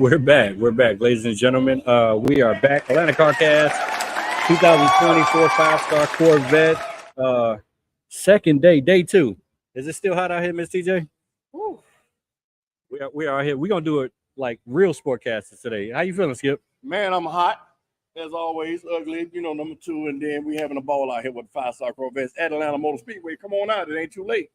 We're back, ladies and gentlemen. We are back. Atlanta CarCast, 2024 5-star Corvette. Second day 2. Is it still hot out here, Miss TJ? Woo. We are here. We're gonna do it like real sportcasters today. How you feeling, Skip? Man, I'm hot. As always, ugly, number 2, and then we having a ball out here with 5-star Corvettes at Atlanta Motor Speedway. Come on out, it ain't too late.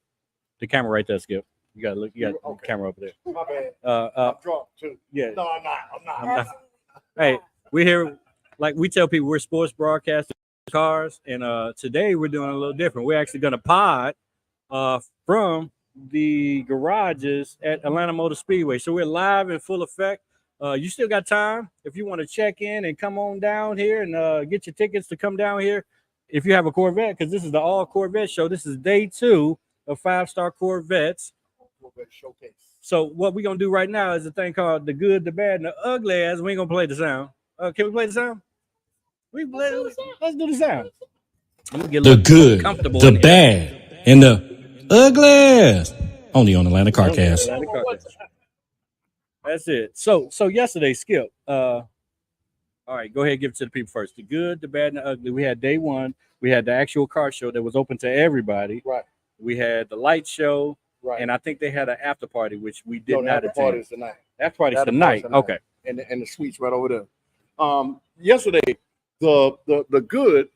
The camera right there, Skip. You got the camera over there. My bad. I'm drunk too. Yeah. No, I'm not. Hey, we're here, like we tell people, we're sports broadcasters, cars, and today we're doing a little different. We're actually gonna pod from the garages at Atlanta Motor Speedway. So we're live in full effect. You still got time if you want to check in and come on down here and get your tickets to come down here. If you have a Corvette, because this is the all Corvette show. This is day 2 of 5-star Corvettes. Corvette showcase. So what we're gonna do right now is a thing called the good, the bad, and the ugly. As we ain't gonna play the sound. Can we play the sound? Let's do the sound. The good, the bad, and the ugly. Only on Atlanta CarCast. That's it. So yesterday, Skip. All right, go ahead and give it to the people first. The good, the bad, and the ugly. We had day 1. We had the actual car show that was open to everybody. Right. We had the light show. Right. And I think they had an after party, which we did not attend. After party is tonight. After party is tonight. Okay. And the suites right over there. Yesterday, the good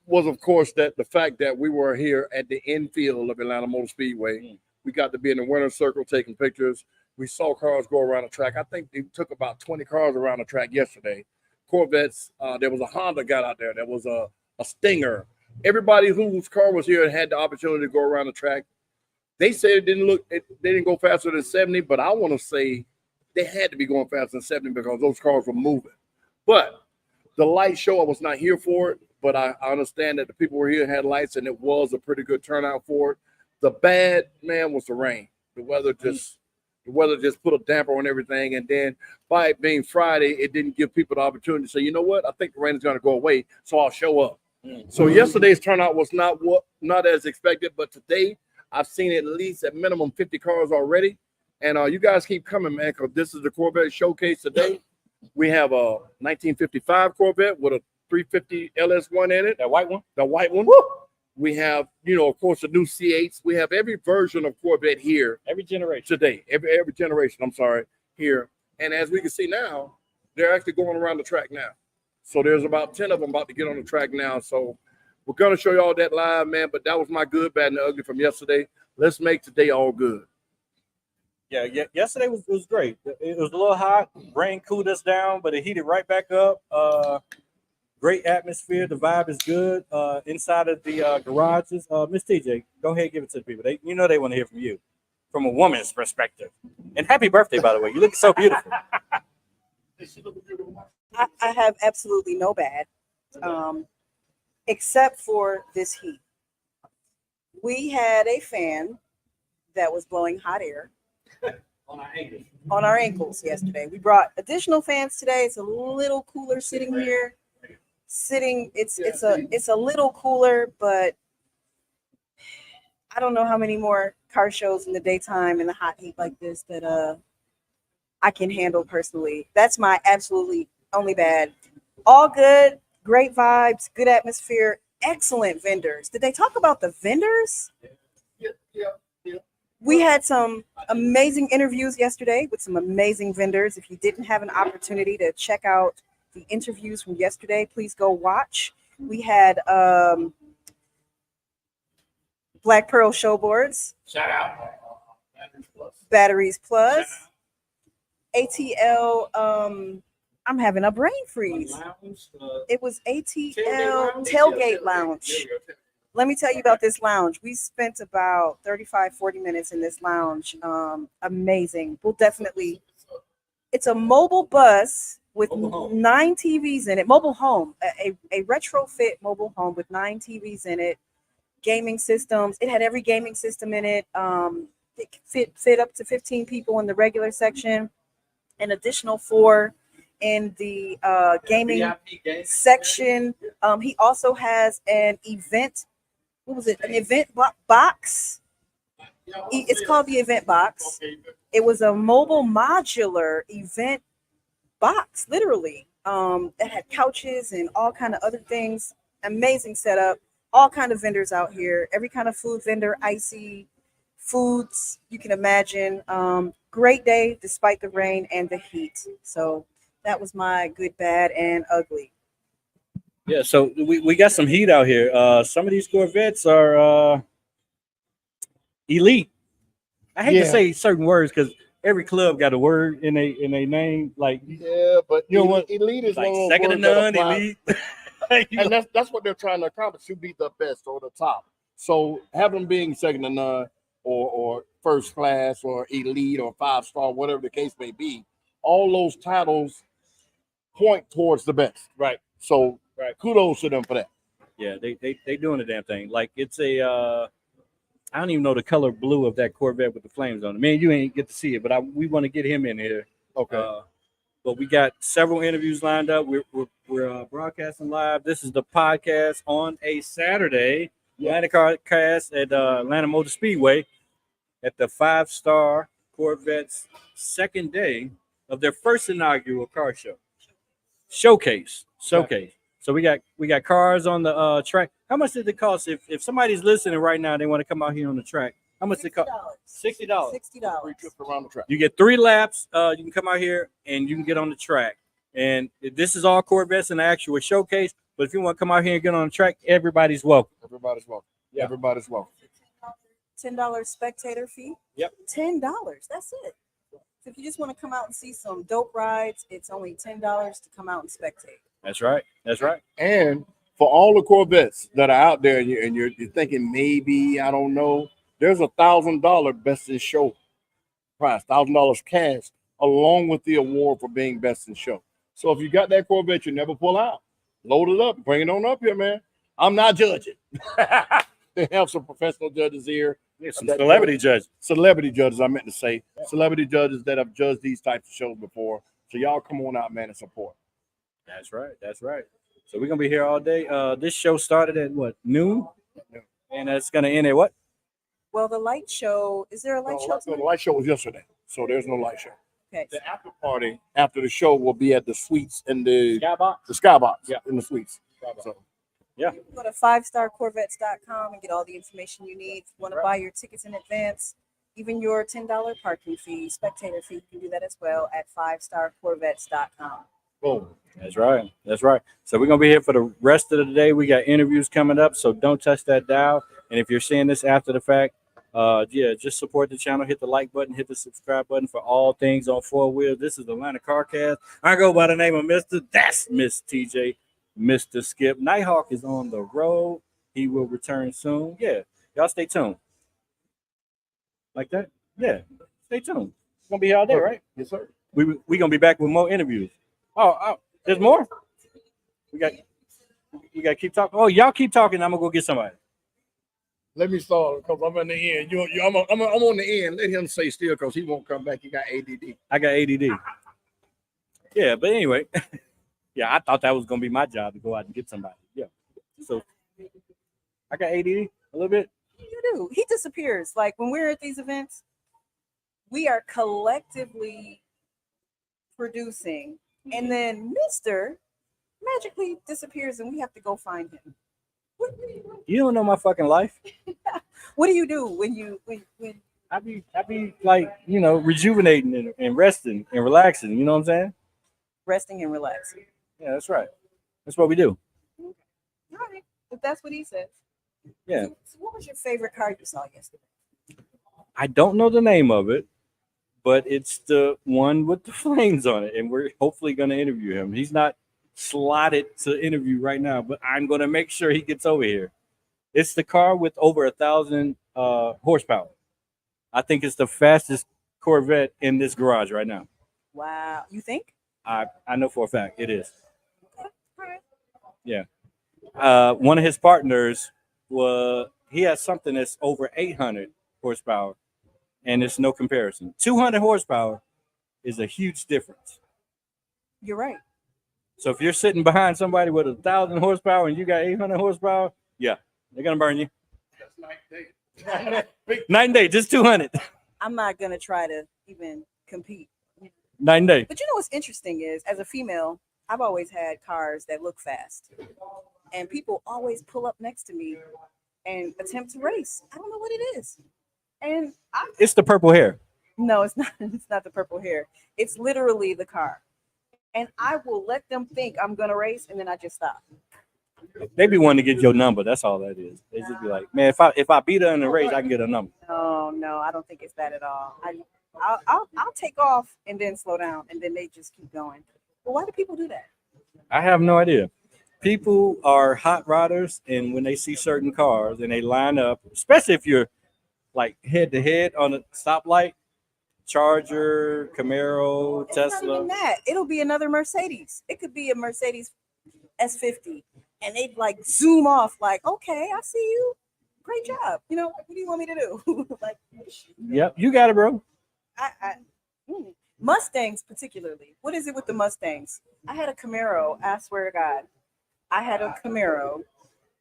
was, of course, that the fact that we were here at the infield of Atlanta Motor Speedway. We got to be in the winner's circle taking pictures. We saw cars go around the track. I think they took about 20 cars around the track yesterday. Corvettes, there was a Honda got out there. There was a Stinger. Everybody whose car was here had the opportunity to go around the track. They said they didn't go faster than 70, but I want to say they had to be going faster than 70 because those cars were moving. But the light show, I was not here for it, but I understand that the people were here had lights, and it was a pretty good turnout for it. The bad, man, was the rain. The weather just put a damper on everything, and then by it being Friday, it didn't give people the opportunity to say, you know what, I think the rain is going to go away, so I'll show up. So yesterday's turnout was not as expected, but today I've seen at least at minimum 50 cars already. And you guys keep coming, man, because this is the Corvette showcase today. We have a 1955 Corvette with a 350 LS1 in it. That white one? The white one. Woo! We have, of course, the new C8s. We have every version of Corvette here. Every generation. Today. Every generation, I'm sorry, here. And as we can see now, they're actually going around the track now. So there's about 10 of them about to get on the track now. So we're going to show you all that live, man. But that was my good, bad, and ugly from yesterday. Let's make today all good. Yeah, yesterday was great. It was a little hot. Rain cooled us down, but it heated right back up. Great atmosphere. The vibe is good inside of the garages. Miss TJ, go ahead and give it to the people. They want to hear from you from a woman's perspective. And happy birthday, by the way. You look so beautiful. I have absolutely no bad, except for this heat. We had a fan that was blowing hot air on our ankles yesterday. We brought additional fans today. It's a little cooler sitting here. It's a little cooler, but I don't know how many more car shows in the daytime in the hot heat like this that I can handle personally. That's my absolutely only bad. All good, great vibes, good atmosphere, excellent vendors. Did they talk about the vendors? Yeah. We had some amazing interviews yesterday with some amazing vendors. If you didn't have an opportunity to check out the interviews from yesterday, please go watch. We had Black Pearl Showboards. Shout out. Batteries Plus. ATL, I'm having a brain freeze. It was ATL Tailgate Lounge. Let me tell you about this lounge. We spent about 40 minutes in this lounge. Amazing. We'll definitely, it's a mobile bus with 9 TVs in it. Mobile home, a retrofit mobile home with 9 TVs in it. Gaming systems. It had every gaming system in it. It fit up to 15 people in the regular section. An additional 4 in the gaming section. He also has an event. What was it? An event box. It's called the event box. It was a mobile modular event box, literally, that had couches and all kind of other things. Amazing setup. All kind of vendors out here. Every kind of food vendor, icy foods you can imagine. Great day despite the rain and the heat. So that was my good, bad, and ugly. Yeah, so we got some heat out here. Some of these Corvettes are elite. I hate to Yeah. say certain words because every club got a word in a name. Like Yeah, but you know what? elite is Like one of those second to words that none, apply- elite. and that's what they're trying to accomplish, to be the best or the top. So having them being second to none or first class or elite or 5-star, whatever the case may be, all those titles point towards the best. Right. So Right. kudos to them for that. Yeah, they doing the damn thing. Like it's a I don't even know the color blue of that Corvette with the flames on it. Man, you ain't get to see it, but we want to get him in here. Okay. But we got several interviews lined up. We're broadcasting live. This is the podcast on a Saturday. Atlanta Carcast at Atlanta Motor Speedway at the 5-star Corvette's second day of their first inaugural car show. Showcase. So we got cars on the track. How much did it cost if somebody's listening right now? They want to come out here on the track. How much did it cost? $60. $60. 3 trips around the track. You get 3 laps. You can come out here and you can get on the track. And this is all Corvettes in the actual showcase. But if you want to come out here and get on the track, everybody's welcome. Everybody's welcome. Yeah. Everybody's welcome. $10 spectator fee. Yep. $10. That's it. So if you just want to come out and see some dope rides, it's only $10 to come out and spectate. That's right. That's right. And for all the Corvettes that are out there, and you're thinking maybe, I don't know, there's $1,000 best in show prize, $1,000 cash, along with the award for being best in show. So if you got that Corvette, you never pull out. Load it up, bring it on up here, man. I'm not judging. They have some professional judges here. Yeah, some celebrity judges. Celebrity judges, I meant to say. Celebrity judges that have judged these types of shows before. So y'all come on out, man, and support. That's right. That's right. So we're gonna be here all day. This show started at what, noon? And it's gonna end at what? Well, the light show, is there a light show No, the tonight? light show was yesterday, so there's no light show. Okay. The after party after the show will be at the suites in the Skybox. skybox. Yeah. In the suites. So Yeah. Go to 5starcorvettes.com and get all the information you need. If you want to buy your tickets in advance, even your $10 parking fee, spectator fee, you can do that as well at 5starcorvettes.com. boom. That's right. That's right. So we're gonna be here for the rest of the day. We got interviews coming up, so don't touch that dial. And if you're seeing this after the fact, just support the channel. Hit the like button, hit the subscribe button for all things on 4 wheels. This is Atlanta Carcast. I go by the name of That's Miss TJ, Mr. Skip. Nighthawk is on the road. He will return soon. Yeah, y'all stay tuned. Like that? Yeah, stay tuned. It's gonna be here all day, right? Yes, sir. We gonna be back with more interviews. Oh, there's more. You got to keep talking. Oh, y'all keep talking. I'm gonna go get somebody. Let me start because I'm in the end. I'm on the end. Let him stay still because he won't come back. He got ADD. I got ADD. Yeah, but anyway, yeah, I thought that was gonna be my job to go out and get somebody. Yeah, so I got ADD a little bit. You do. He disappears. Like when we're at these events, we are collectively producing, and then Mr. magically disappears, and we have to go find him. You don't know my fucking life. What do you do when I be like, rejuvenating and resting and relaxing. You know what I'm saying? resting and relaxing? Yeah, that's right. That's what we do. All right, if that's what he said. Yeah. So what was your favorite car you saw yesterday? I don't know the name of it, but it's the one with the flames on it, and we're hopefully going to interview him. He's not slotted to interview right now, but I'm going to make sure he gets over here. It's the car with over 1,000 horsepower. I think it's the fastest Corvette in this garage right now. Wow, you think? I know for a fact it is. Okay. All right. Yeah. One of his partners he has something that's over 800 horsepower, and it's no comparison. 200 horsepower is a huge difference. You're right. So if you're sitting behind somebody with 1,000 horsepower and you got 800 horsepower, yeah, they're gonna burn you. That's night and day. Night and day, just 200. I'm not gonna try to even compete. Night and day. But you know what's interesting is, as a female, I've always had cars that look fast, and people always pull up next to me and attempt to race. I don't know what it is, and It's the purple hair. no, it's not. It's not the purple hair. It's literally the car, and I will let them think I'm gonna race, and then I just stop. They be wanting to get your number. That's all that is. They just be like, man, if I beat her in the race, I can get a number. No, I don't think it's that at all. I'll take off and then slow down, and then they just keep going. But why do people do that? I have no idea. People are hot rodders, and when they see certain cars and they line up, especially if you're like head to head on a stoplight, Charger, Camaro, It's not Tesla. even that. It'll be another Mercedes. It could be a Mercedes S50, and they'd like zoom off, like, okay, I see you. Great job. You know, what do you want me to do? Like, Yep, you got it, bro. Mustangs, particularly. What is it with the Mustangs? I had a Camaro. I swear to God, I had a Camaro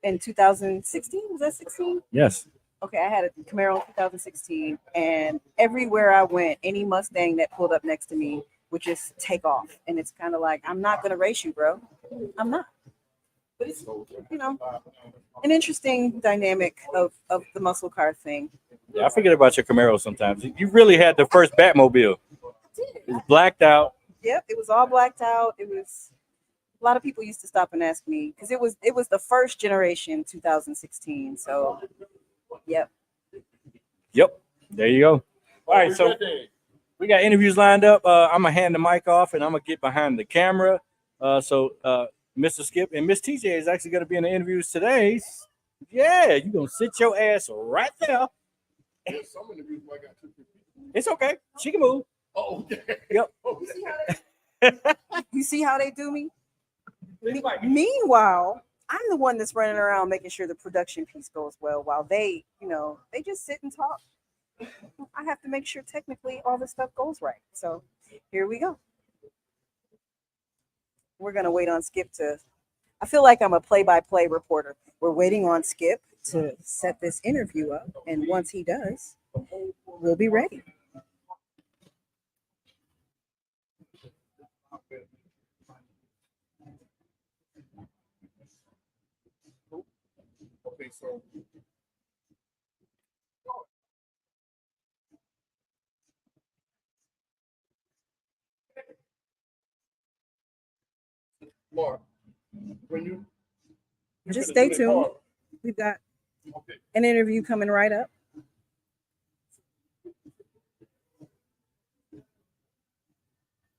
in 2016. Was that 16? Yes. Okay, I had a Camaro in 2016, and everywhere I went, any Mustang that pulled up next to me would just take off. And it's kind of like, I'm not going to race you, bro. I'm not. But it's, you know, an interesting dynamic of the muscle car thing. Yeah, I forget about your Camaro sometimes. You really had the first Batmobile. It was blacked out. Yep, it was all blacked out. It was a lot of people used to stop and ask me because it was the first generation, 2016. So, yep. There you go. All right, so we got interviews lined up. I'm gonna hand the mic off, and I'm gonna get behind the camera. So Mr. Skip and Miss TJ is actually gonna be in the interviews today. Yeah, you're gonna sit your ass right there. It's okay. She can move. Oh, okay. Yep. You see how they do me? Meanwhile, I'm the one that's running around making sure the production piece goes well, while they, they just sit and talk. I have to make sure technically all this stuff goes right. So here we go. We're gonna wait on Skip to. I feel like I'm a play-by-play reporter. We're waiting on Skip to set this interview up, and once he does, we'll be ready. Okay, so Laura, when you Just stay finish tuned. the car, We've got okay. an interview coming right up.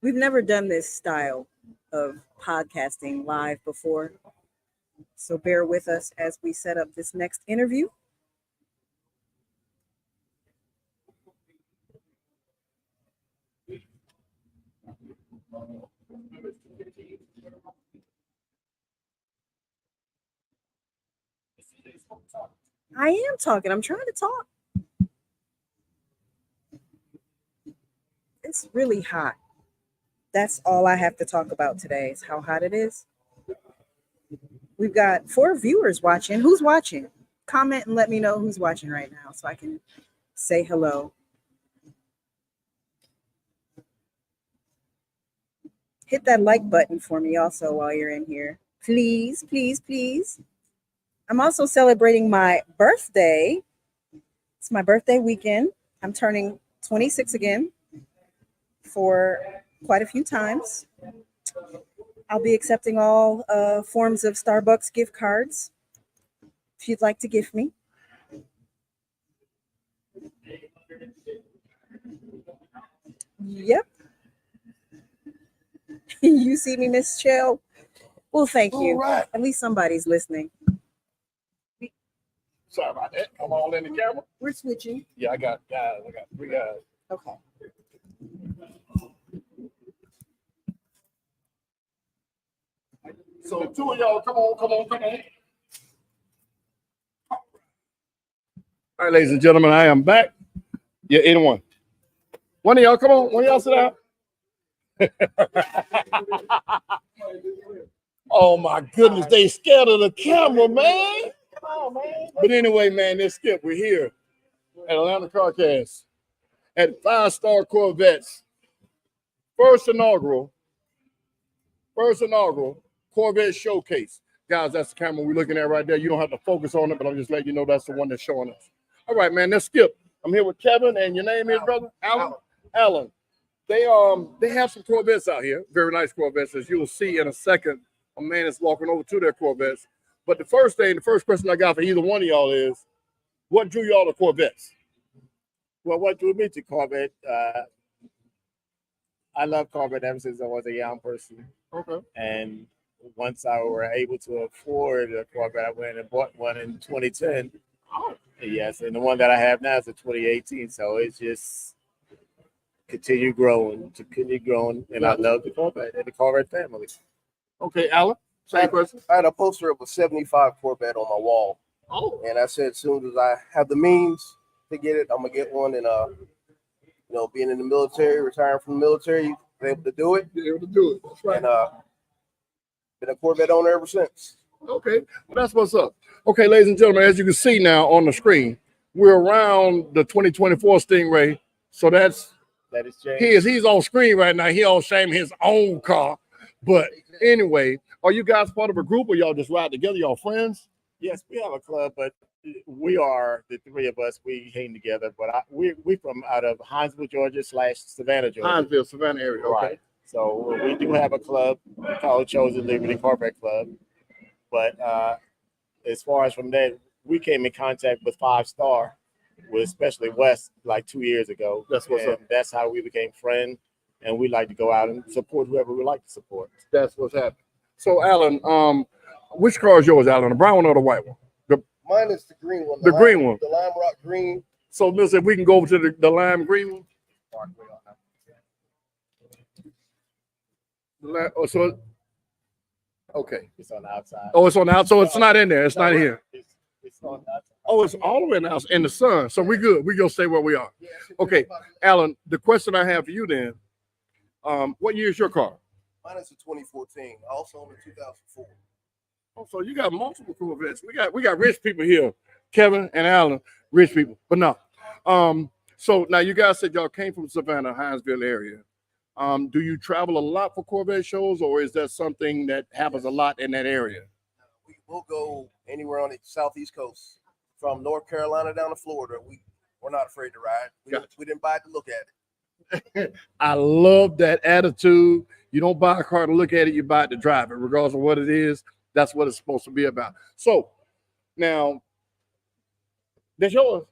We've never done this style of podcasting live before, so bear with us as we set up this next interview. I am talking. I'm trying to talk. It's really hot. That's all I have to talk about today is how hot it is. We've got 4 viewers watching. Who's watching? Comment and let me know who's watching right now so I can say hello. Hit that like button for me also while you're in here. Please, please, please. I'm also celebrating my birthday. It's my birthday weekend. I'm turning 26 again for quite a few times. I'll be accepting all forms of Starbucks gift cards if you'd like to gift me. Yep. You see me, Miss Shell? Well, thank you. All right. At least somebody's listening. Sorry about that. I'm all in the camera. We're switching. Yeah, I got guys. I got 3 guys. Okay. So 2 of y'all, come on. All right, ladies and gentlemen, I am back. Yeah, 81. One of y'all, come on. One of y'all sit down. Oh my goodness, they scared of the camera, man. Come on, man. But anyway, man, let's Skip. We're here at Atlanta Carcast at 5-star Corvettes. First inaugural Corvette showcase. Guys, that's the camera we're looking at right there. You don't have to focus on it, but I'm just letting you know that's the one that's showing us. All right, man, let's skip. I'm here with Kevin, and your name is, brother? Alan. They have some Corvettes out here, very nice Corvettes, as you will see in a second. A man is walking over to their Corvettes. But the first question I got for either one of y'all is, what drew y'all to Corvettes? Well, what drew me to Corvette? I love Corvette ever since I was a young person. Okay. And once I were able to afford a Corvette, I went and bought one in 2010. Oh. Yes, and the one that I have now is a 2018. So it's just continue growing, and I love the Corvette and the Corvette family. Okay, Alan, same question. I had a poster of a 75 Corvette on my wall. Oh. And I said, as soon as I have the means to get it, I'm gonna get one. And being in the military, retiring from the military, been able to do it. That's right. And been a Corvette owner ever since. Okay, well, that's what's up. Okay, ladies and gentlemen, as you can see now on the screen, we're around the 2024 Stingray. So that is he's on screen right now. He on shame his own car. But anyway, are you guys part of a group or y'all just ride together? Y'all friends? Yes, we have a club, but we are the three of us. We hang together, but we from out of Hinesville, Georgia / Savannah, Georgia. Hinesville, Savannah area. Okay. Right. So we do have a club called Chosen Liberty Corvette Club. But as far as from that, we came in contact with 5 Star, with especially West, like 2 years ago. That's what's up. That's how we became friends, and we like to go out and support whoever we like to support. That's what's happening. So, Alan, which car is yours, Alan? The brown one or the white one? Mine is the green one. The green one. The lime rock green. So, listen, if we can go over to the lime green one. Okay. It's on the outside. Oh, it's on the outside. So it's not in there. It's not here. It's on the outside. Oh, it's all the way in the house in the sun. So we're good. We're going to stay where we are. Okay, Alan, the question I have for you then, what year is your car? Mine is a 2014. I also own a 2004. Oh, so you got multiple Corvettes. We got rich people here, Kevin and Alan, rich people. But no. So now you guys said y'all came from Savannah, Hinesville area. Do you travel a lot for Corvette shows, or is that something that happens a lot in that area? We'll go anywhere on the southeast coast, from North Carolina down to Florida. We're not afraid to ride. We didn't buy it to look at it. I love that attitude. You don't buy a car to look at it, you buy it to drive it, regardless of what it is. That's what it's supposed to be about. So now, that's yours.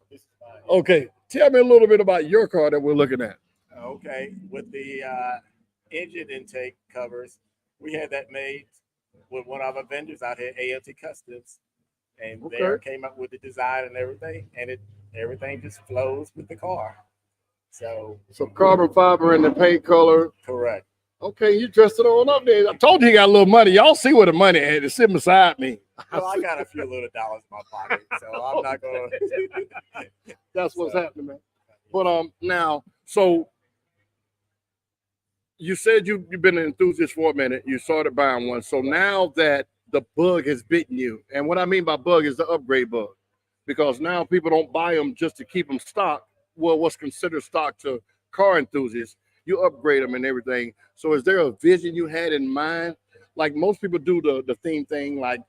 Okay, tell me a little bit about your car that we're looking at. Okay, with the engine intake covers, we had that made with one of our vendors out here, ALT Customs, and they came up with the design and everything, and everything just flows with the car. So carbon fiber in the paint color. Correct. Okay, you dressed it on up there. I told you got a little money. Y'all see where the money is. It's sitting beside me. Well, I got a few little dollars in my pocket, so I'm not gonna. That's what's happening, man. But now, so you said you've been an enthusiast for a minute. You started buying one. So now that the bug has bitten you, and what I mean by bug is the upgrade bug, because now people don't buy them just to keep them stock. Well, what's considered stock to car enthusiasts, you upgrade them and everything. So is there a vision you had in mind? Like most people do the theme thing, like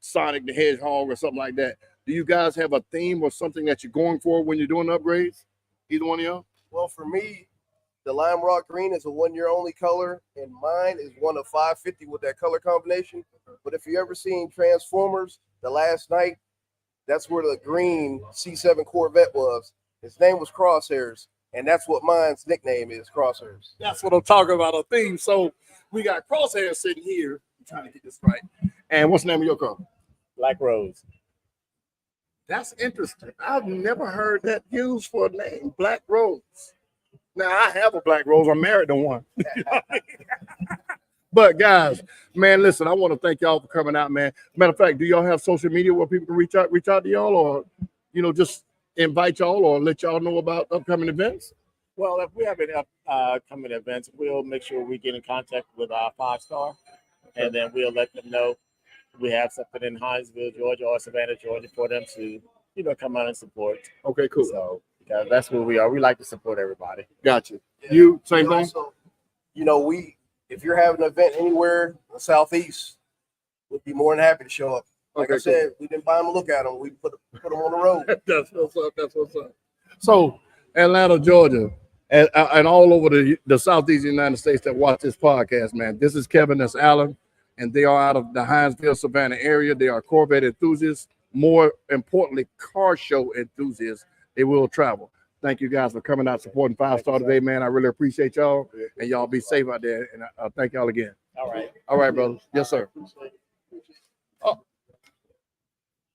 Sonic the Hedgehog or something like that. Do you guys have a theme or something that you're going for when you're doing upgrades? Either one of y'all? Well, for me, the lime rock green is a 1-year only color, and mine is one of 550 with that color combination. But if you ever seen Transformers, the last night, that's where the green C7 Corvette was. His name was Crosshairs, and that's what mine's nickname is, Crosshairs. That's what I'm talking about, a theme. So we got Crosshairs sitting here. I'm trying to get this right. And what's the name of your car? Black Rose. That's interesting. I've never heard that used for a name, Black Rose. Now, I have a Black Rose. I'm married to one. But, guys, man, listen, I want to thank y'all for coming out, man. Matter of fact, do y'all have social media where people can reach out to y'all, or, just invite y'all or let y'all know about upcoming events? Well, if we have any upcoming events, we'll make sure we get in contact with our 5 Star, and then we'll let them know we have something in Hinesville, Georgia, or Savannah, Georgia, for them to, come out and support. Okay, cool. So, because that's where we are. We like to support everybody. Gotcha. You, same thing? you know, if you're having an event anywhere in the Southeast, we'd be more than happy to show up. Like I said, we didn't buy them to look at them. We put them on the road. That's what's up. That's what's up. So, Atlanta, Georgia, and all over the Southeast United States that watch this podcast, man. This is Kevin. That's Alan, and they are out of the Hinesville, Savannah area. They are Corvette enthusiasts. More importantly, car show enthusiasts. They will travel. Thank you guys for coming out supporting 5 Star today, man. I really appreciate y'all, and y'all be safe out there. And I thank y'all again. All right, brother. Yes, sir. Oh.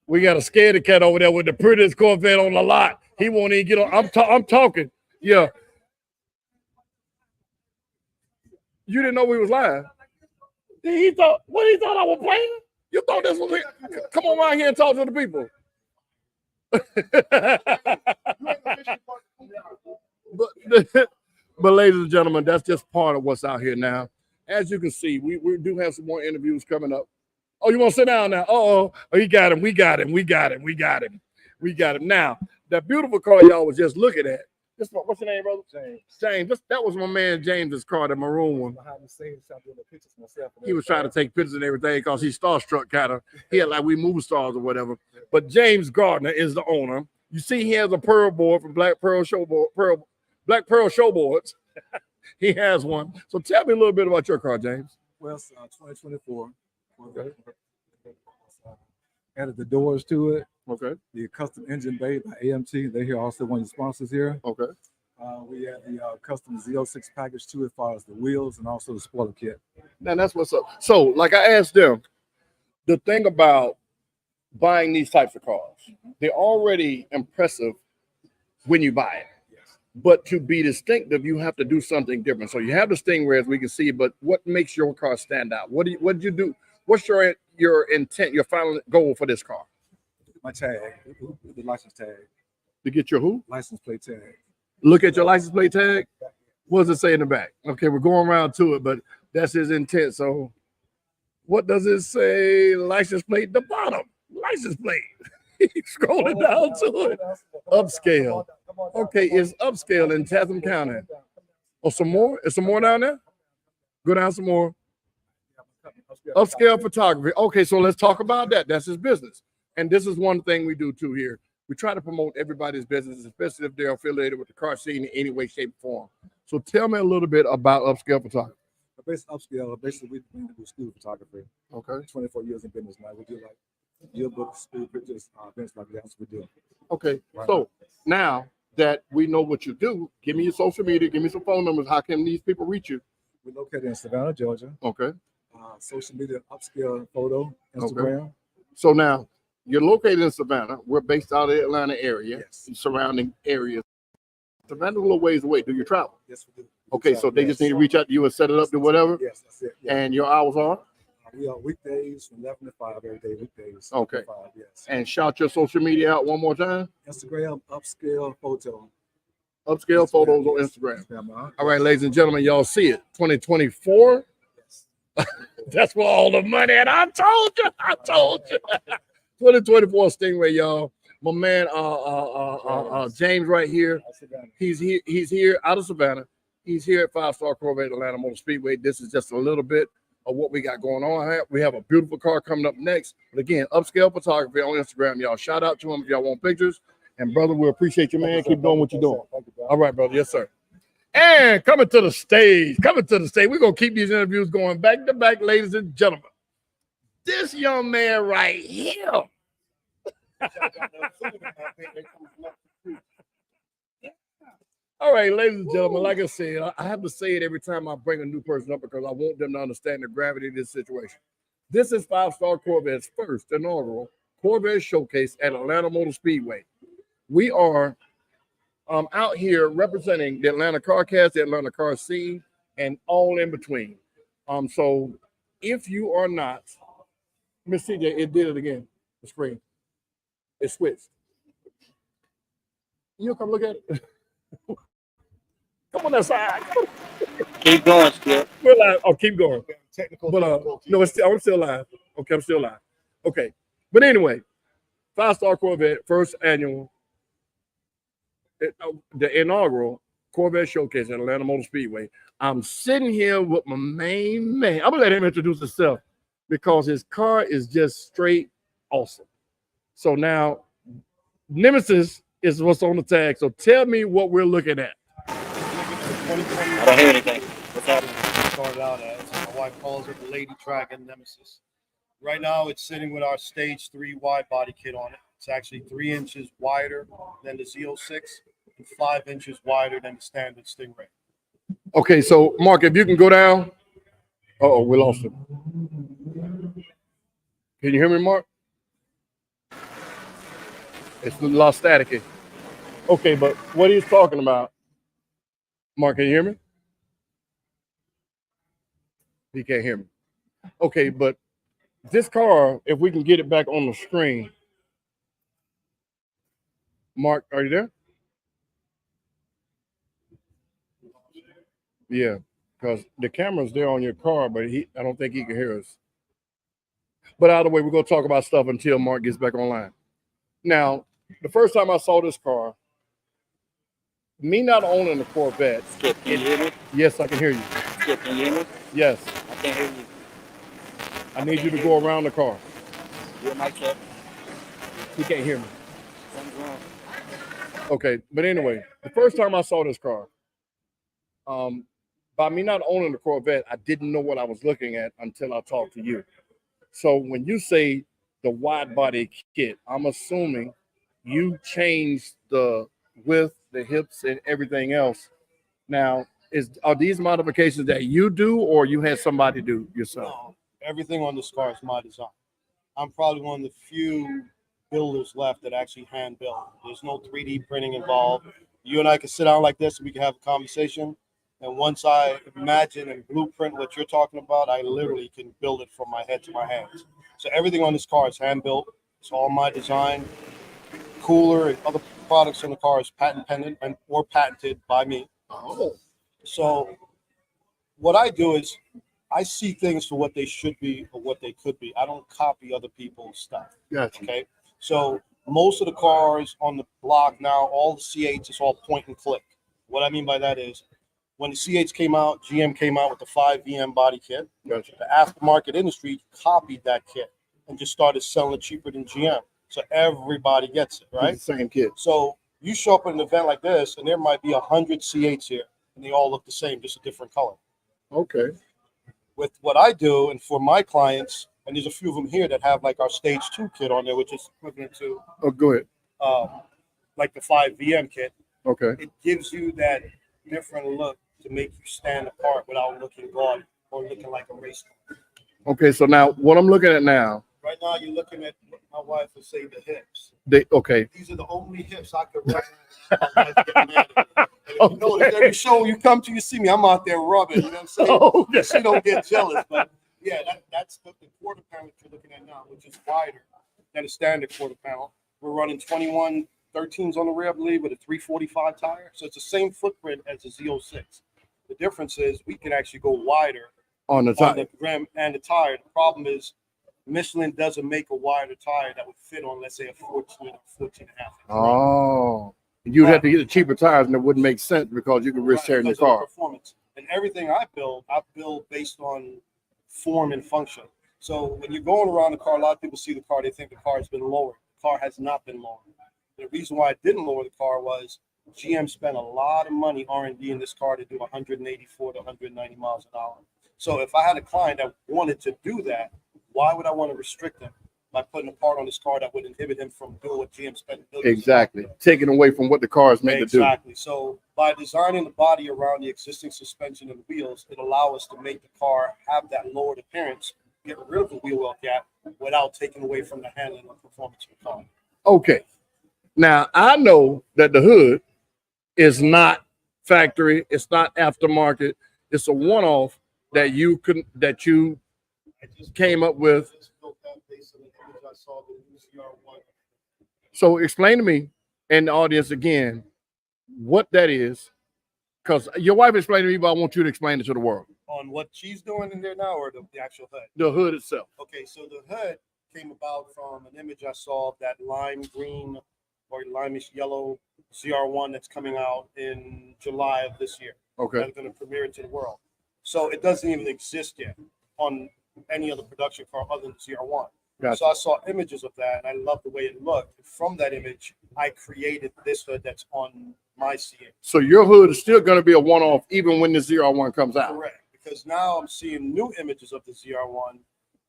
We got a scaredy cat over there with the prettiest Corvette on the lot. He won't even get on. I'm talking. Yeah. You didn't know we was live. He thought I was playing? You thought this was it? Come on around here and talk to the people. but ladies and gentlemen, that's just part of what's out here now. As you can see, we do have some more interviews coming up. Oh, you want to sit down now? Oh, he got him. We got him. Now, that beautiful car y'all was just looking at. What's your name, brother? James. That was my man James's car, the maroon one. Behind the scenes, I'm doing the pictures myself. He was trying to take pictures and everything because he's starstruck kind of. He had like we movie stars or whatever. But James Gardner is the owner. You see, he has a pearl board from Black Pearl Showboards. He has one. So tell me a little bit about your car, James. Well, it's 2024. Okay. Added the doors to it. Okay. The custom engine bay by AMT. They're here also one of the sponsors here. Okay. We have the custom Z06 package too, as far as the wheels and also the spoiler kit. Now that's what's up. So, like I asked them, the thing about buying these types of cars, they're already impressive when you buy it. Yes. But to be distinctive, you have to do something different. So you have the Stingray, as we can see, but what makes your car stand out? What did you do? What's your intent, your final goal for this car? My tag, the license tag. To get your who? License plate tag. Look at your license plate tag. What does it say in the back? Okay, we're going around to it, but that's his intent. So what does it say? License plate, the bottom. License plate. He's scrolling down to it. Upscale. Okay, it's upscale in Chatham County. Oh, some more? Is some more down there? Go down some more. Upscale photography. Okay, so let's talk about that. That's his business. And this is one thing we do too here. We try to promote everybody's business, especially if they're affiliated with the car scene in any way, shape, or form. So tell me a little bit about upscale photography. Basically, we do studio photography. Okay. 24 years in business now. We do like yearbooks, studio pictures, events like that. That's what we do. Okay. Right. So now that we know what you do, give me your social media, give me some phone numbers. How can these people reach you? We're located in Savannah, Georgia. Okay. Social media, upscale photo, Instagram. Okay. So now you're located in Savannah. We're based out of the Atlanta area, yes. Surrounding areas. Savannah's a little ways away. Do you travel? Yes, we do. Okay, so they just need to reach out to you and set it up to whatever? Yes, that's it. Yeah. And your hours are? We are weekdays from 11 to 5 every day, weekdays. Okay. 5, yes. And shout your social media out one more time. Instagram, upscale photo. Upscale photos on Instagram. All right, ladies and gentlemen, y'all see it. 2024. Yes. That's for all the money. And I told you. 2024 Stingray, y'all. My man, James right here. He's here out of Savannah. He's here at 5 Star Corvette Atlanta Motor Speedway. This is just a little bit of what we got going on here. We have a beautiful car coming up next. But again, upscale photography on Instagram. Y'all shout out to him if y'all want pictures. And brother, we appreciate you, man. Keep doing what you're doing. All right, brother. Yes, sir. And coming to the stage. We're going to keep these interviews going back to back, ladies and gentlemen. This young man right here. All right, ladies and gentlemen, like I said, I have to say it every time I bring a new person up because I want them to understand the gravity of this situation. This is 5 Star Corvette's first inaugural Corvette showcase at Atlanta Motor Speedway. We are out here representing the Atlanta car cast, the Atlanta car scene, and all in between. So if you are not, Miss CJ, it did it again, the screen. It switched. You come look at it. Come on that side. Keep going, Skip. We're live. Oh, keep going. Technical. But no, I'm still live. Okay, I'm still live. Okay. But anyway, 5 Star Corvette, first annual, the inaugural Corvette showcase at Atlanta Motor Speedway. I'm sitting here with my main man. I'm gonna let him introduce himself because his car is just straight awesome. So now, Nemesis is what's on the tag. So tell me what we're looking at. I don't hear anything. What's happening? Started out as my wife calls it the Lady Dragon Nemesis. Right now, it's sitting with our Stage 3 wide body kit on it. It's actually 3 inches wider than the Z06 and 5 inches wider than the standard Stingray. Okay, so Mark, if you can go down. Oh, we lost him. Can you hear me, Mark? It's a lot staticky. Okay, but what he's talking about, Mark, can you hear me? He can't hear me. Okay, but this car, if we can get it back on the screen. Mark, are you there? Yeah, because the camera's there on your car, but I don't think he can hear us. But either way, we're going to talk about stuff until Mark gets back online. Now, the first time I saw this car, me not owning the Corvette. Skip, can you hear me? Yes, I can hear you. Skip, can you hear me? Yes. I can't hear you. I need you to go around the car. Your mic check. He can't hear me. Something's wrong. Okay, but anyway, the first time I saw this car, by me not owning the Corvette, I didn't know what I was looking at until I talked to you. So when you say the wide body kit, I'm assuming you changed the width, the hips, and everything else. Now, are these modifications that you do or you had somebody do yourself? No, everything on this car is my design. I'm probably one of the few builders left that actually hand build. There's no 3D printing involved. You and I can sit down like this and we can have a conversation. And once I imagine and blueprint what you're talking about, I literally can build it from my head to my hands. So everything on this car is hand built. It's all my design. Cooler and other products in the car is patent pending and or patented by me. Oh. So what I do is I see things for what they should be or what they could be. I don't copy other people's stuff. Gotcha. Okay. So most of the cars on the block now, all the C8s, is all point and click. What I mean by that is when the C8s came out, GM came out with the 5VM body kit. Gotcha. The aftermarket industry copied that kit and just started selling it cheaper than GM. So everybody gets it, right? It's the same kit. So you show up at an event like this, and there might be 100 C8s here, and they all look the same, just a different color. Okay. With what I do, and for my clients, and there's a few of them here that have like our Stage 2 kit on there, which is equivalent to Oh, go ahead. like the 5VM kit. Okay. It gives you that different look to make you stand apart without looking gaudy or looking like a race car. Okay, so now what I'm looking at now, Right now, you're looking at what my wife would say the hips. okay. These are the only hips I could rub. You know, every show you come to, you see me, I'm out there rubbing. You know what I'm saying? Oh, okay. She don't get jealous, but yeah, that's the quarter panel you're looking at now, which is wider than a standard quarter panel. We're running 21 13s on the rear, I believe, with a 345 tire. So it's the same footprint as the Z06. The difference is we can actually go wider On the on top. the rim and the tire. The problem is Michelin doesn't make a wider tire that would fit on, let's say, a 14 or 14 and a half. Oh. You'd have to get the cheaper tires and it wouldn't make sense because you could risk tearing your Because of the car. performance. And everything I build based on form and function. So when you're going around the car, a lot of people see the car, they think the car has been lowered. The car has not been lowered. The reason why I didn't lower the car was GM spent a lot of money R&D in this car to do 184 to 190 miles an hour. So if I had a client that wanted to do that, why would I want to restrict him by putting a part on this car that would inhibit him from doing what GM spent billions Exactly. Taking away from what the car is meant to do. Exactly. So by designing the body around the existing suspension and wheels, it allows us to make the car have that lowered appearance, get rid of the wheel well gap without taking away from the handling and performance of the car. Okay. Now I know that the hood is not factory, it's not aftermarket, it's a one-off that you came up with. So explain to me and the audience again what that is, because your wife explained to me, but I want you to explain it to the world. On what she's doing in there now, or the actual hood? The hood itself. Okay, so the hood came about from an image I saw of that lime green or limeish yellow ZR1 that's coming out in July of this year. Okay. That's going to premiere it to the world. So it doesn't even exist yet on any other production car other than ZR1. Gotcha. So I saw images of that, and I loved the way it looked. And from that image, I created this hood that's on my C8. So your hood is still going to be a one-off even when the ZR1 comes out. Correct. Because now I'm seeing new images of the ZR1,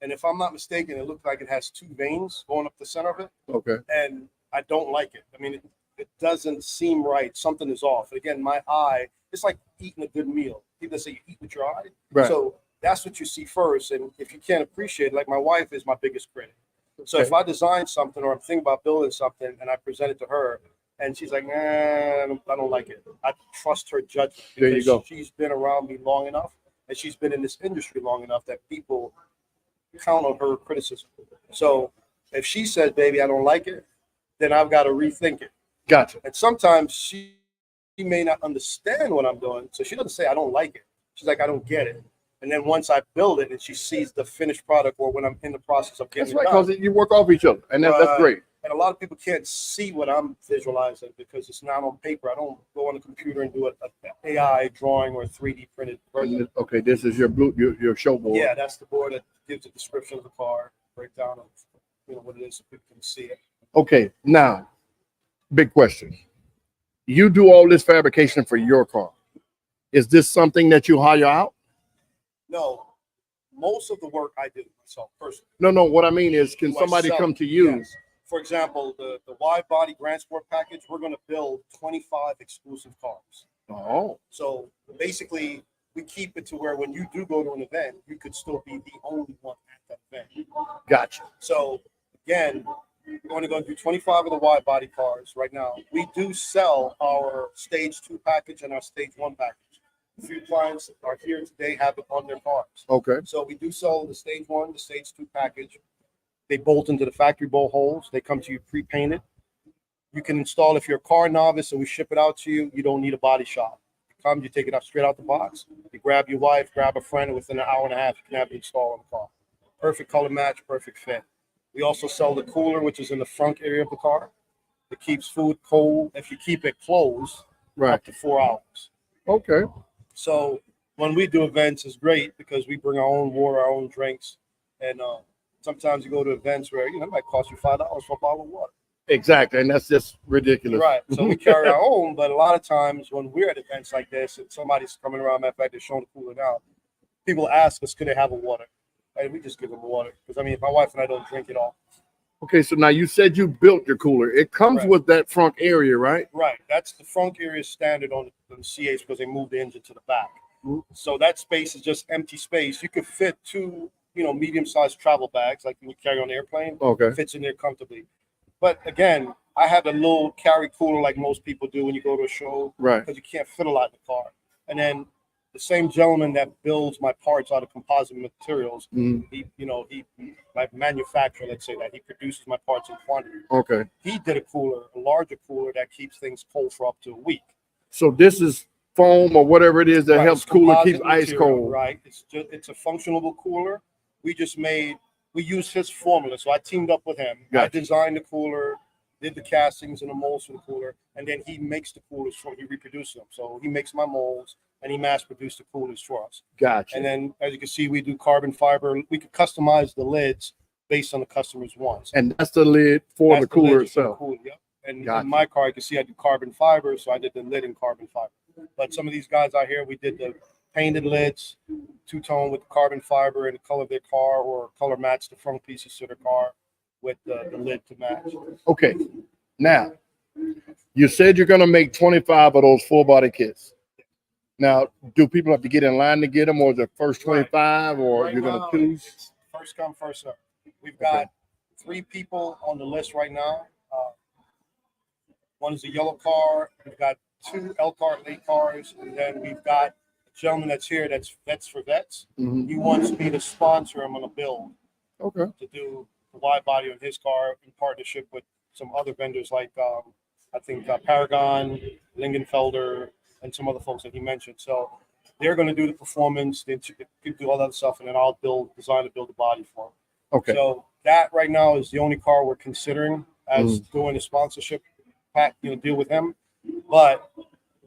and if I'm not mistaken, it looks like it has 2 veins going up the center of it. Okay. And I don't like it. I mean, it doesn't seem right. Something is off. Again, my eye, it's like eating a good meal. People say you eat with your eye. Right. So that's what you see first. And if you can't appreciate it, like my wife is my biggest critic. So Okay. if I design something or I'm thinking about building something and I present it to her and she's like, nah, I don't like it, I trust her judgment. There you because go. She's been around me long enough and she's been in this industry long enough that people count on her criticism. So if she says, baby, I don't like it, then I've got to rethink it. Gotcha. And sometimes she may not understand what I'm doing. So she doesn't say, I don't like it. She's like, I don't get it. And then once I build it and she sees the finished product or when I'm in the process of That's getting right, it done. because you work off each other, and that's great. And a lot of people can't see what I'm visualizing because it's not on paper. I don't go on the computer and do an AI drawing or 3D printed version. Okay, this is your show board. Yeah, that's the board that gives a description of the car, breakdown of what it is so people can see it. Okay, now, big question. You do all this fabrication for your car. Is this something that you hire out? No, most of the work I do myself personally. No. What I mean is, can somebody Myself, come to you? yes. For example, the wide body Grand Sport package, we're going to build 25 exclusive cars. Oh, So basically, we keep it to where when you do go to an event, you could still be the only one at that event. gotcha. So again, we're only going to do 25 of the wide body cars right now. We do sell our stage 2 package and our stage 1 package. A few clients are here today, have it on their cars. Okay. So we do sell the stage 1, the stage 2 package. They bolt into the factory bolt holes. They come to you pre-painted. You can install, if you're a car novice and we ship it out to you, you don't need a body shop. You come, you take it out straight out the box. You grab your wife, grab a friend, and within an hour and a half, you can have it installed on the car. Perfect color match, perfect fit. We also sell the cooler, which is in the front area of the car. It keeps food cold if you keep it closed Right. up to 4 hours. Okay. So when we do events, it's great because we bring our own water, our own drinks. And sometimes you go to events where, it might cost you $5 for a bottle of water. Exactly, and that's just ridiculous. Right. So we carry our own, but a lot of times when we're at events like this and somebody's coming around, matter of fact, they're showing the cooler now, people ask us, could they have a water? And we just give them water. Because, I mean, my wife and I don't drink it all. Okay, so now you said you built your cooler. It comes Right. with that front area, right? Right. That's the front area standard on the C8s because they moved the engine to the back. Mhm. So that space is just empty space. You could fit 2, medium-sized travel bags like you carry on the airplane. Okay. It fits in there comfortably. But again, I have a little carry cooler like most people do when you go to a show Right. because you can't fit a lot in the car. And then the same gentleman that builds my parts out of composite materials, Mhm. he my manufacturer, let's say that he produces my parts in quantity. Okay. He did a larger cooler that keeps things cold for up to a week. So this is foam or whatever it is that Right, helps it's cooler composite keeps ice material, cold. Right. It's a functional cooler. We used his formula. So I teamed up with him. Gotcha. I designed the cooler, did the castings and the molds for the cooler, and then he makes the coolers he reproduces them. So he makes my molds and he mass produced the coolers for us. Gotcha. And then as you can see, we do carbon fiber. We could customize the lids based on the customer's wants. And that's the lid for That's the cooler lid for the itself. cooler, yep. And Gotcha. in my car, you can see I do carbon fiber, so I did the lid in carbon fiber. But some of these guys out here, we did the painted lids, two-tone with carbon fiber and the color of their car, or color match the front pieces to their car with the lid to match. Okay. Now, you said you're going to make 25 of those full body kits. Now, do people have to get in line to get them, or is it first 25, or Right you're going now, to choose? it's first come, first serve. We've got 3 people on the list right now. One is a yellow car. We've got 2 L car late cars, and then we've got a gentleman that's here that's Vets for Vets. Mhm. He wants me to sponsor him on a build Okay. to do the wide body on his car in partnership with some other vendors like I think Paragon, Lingenfelder, and some other folks that he mentioned. So they're going to do the performance, they can do all that stuff, and then I'll design and build the body for them. Okay. So that right now is the only car we're considering as doing a sponsorship deal with him. But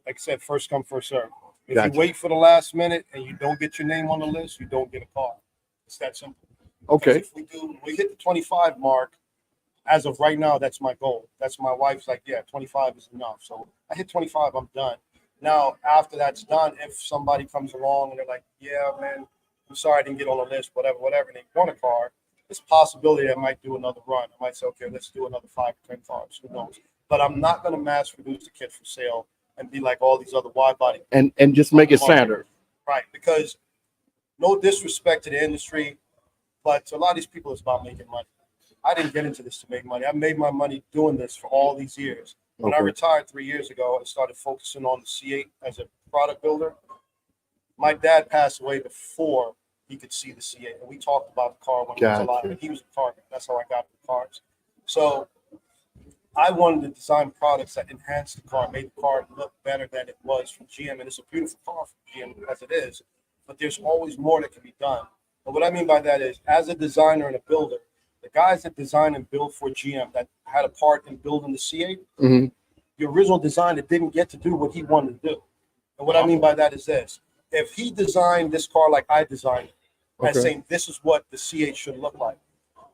like I said, first come, first serve. If Gotcha. you wait for the last minute and you don't get your name on the list, you don't get a car. It's that simple. Okay. If we hit the 25 mark, as of right now, that's my goal. That's my wife's like, yeah, 25 is enough. So I hit 25, I'm done. Now, after that's done, if somebody comes along and they're like, yeah, man, I'm sorry I didn't get on the list, whatever, and they want a car, it's a possibility I might do another run. I might say, okay, let's do another 5 or 10 cars. Who knows? But I'm not going to mass produce the kit for sale and be like all these other wide body. And just make it standard. Right. Because no disrespect to the industry, but to a lot of these people, it's about making money. I didn't get into this to make money. I made my money doing this for all these years. When I retired 3 years ago, I started focusing on the C8 as a product builder. My dad passed away before he could see the C8. And we talked about the car when he was alive. And he was a car guy. That's how I got the cars. So I wanted to design products that enhanced the car, made the car look better than it was from GM. And it's a beautiful car from GM as it is. But there's always more that can be done. And what I mean by that is, as a designer and a builder, the guys that design and build for GM that had a part in building the C8, the original designer didn't get to do what he wanted to do. And what I mean by that is this. If he designed this car like I designed it, as saying this is what the C8 should look like,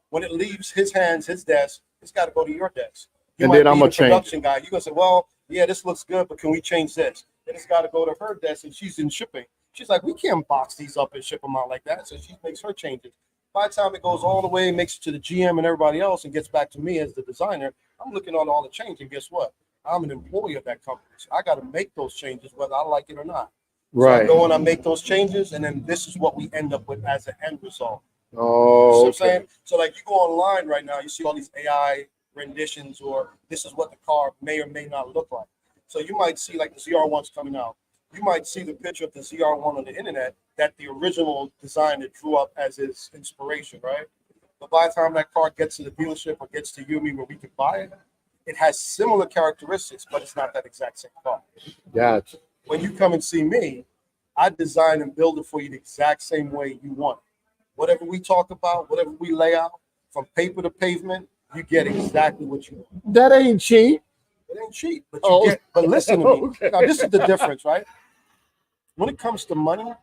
when it leaves his hands, his desk, it's got to go to your desk. You and might then I'm be going the to change. production guy. You're going to say, well, yeah, this looks good, but can we change this? Then it's got to go to her desk, and she's in shipping. She's like, we can't box these up and ship them out like that. So she makes her changes. By the time it goes all the way, makes it to the GM and everybody else, and gets back to me as the designer, I'm looking at all the change. And guess what? I'm an employee of that company. So I got to make those changes whether I like it or not. Right. So I go and I make those changes, and then this is what we end up with as an end result. Oh, You see what I'm saying? So like you go online right now, you see all these AI renditions, or this is what the car may or may not look like. So you might see like the ZR1's coming out. You might see the picture of the ZR1 on the internet that the original designer drew up as his inspiration, right? But by the time that car gets to the dealership or gets to you and me where we can buy it, it has similar characteristics, but it's not that exact same car. Gotcha. When you come and see me, I design and build it for you the exact same way you want. Whatever we talk about, whatever we lay out, from paper to pavement, you get exactly what you want. That ain't cheap. It ain't cheap, but you get. But listen to me. Okay. Now, this is the difference, right? When it comes to money,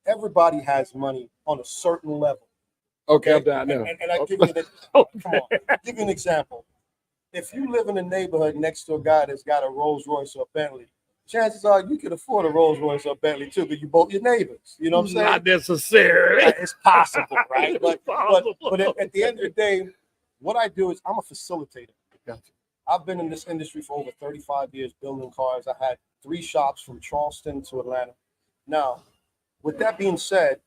everybody has money on a certain level. Okay, I'm down now. And I give you the, come on, give you an example. If you live in a neighborhood next to a guy that's got a Rolls Royce or a Bentley, chances are you could afford a Rolls Royce or a Bentley too, because you both your neighbors. You know what I'm saying? Not necessarily. It's possible, right? It's possible. But at the end of the day, what I do is I'm a facilitator. Gotcha. I've been in this industry for over 35 years building cars. I had 3 shops from Charleston to Atlanta. Now, with that being said,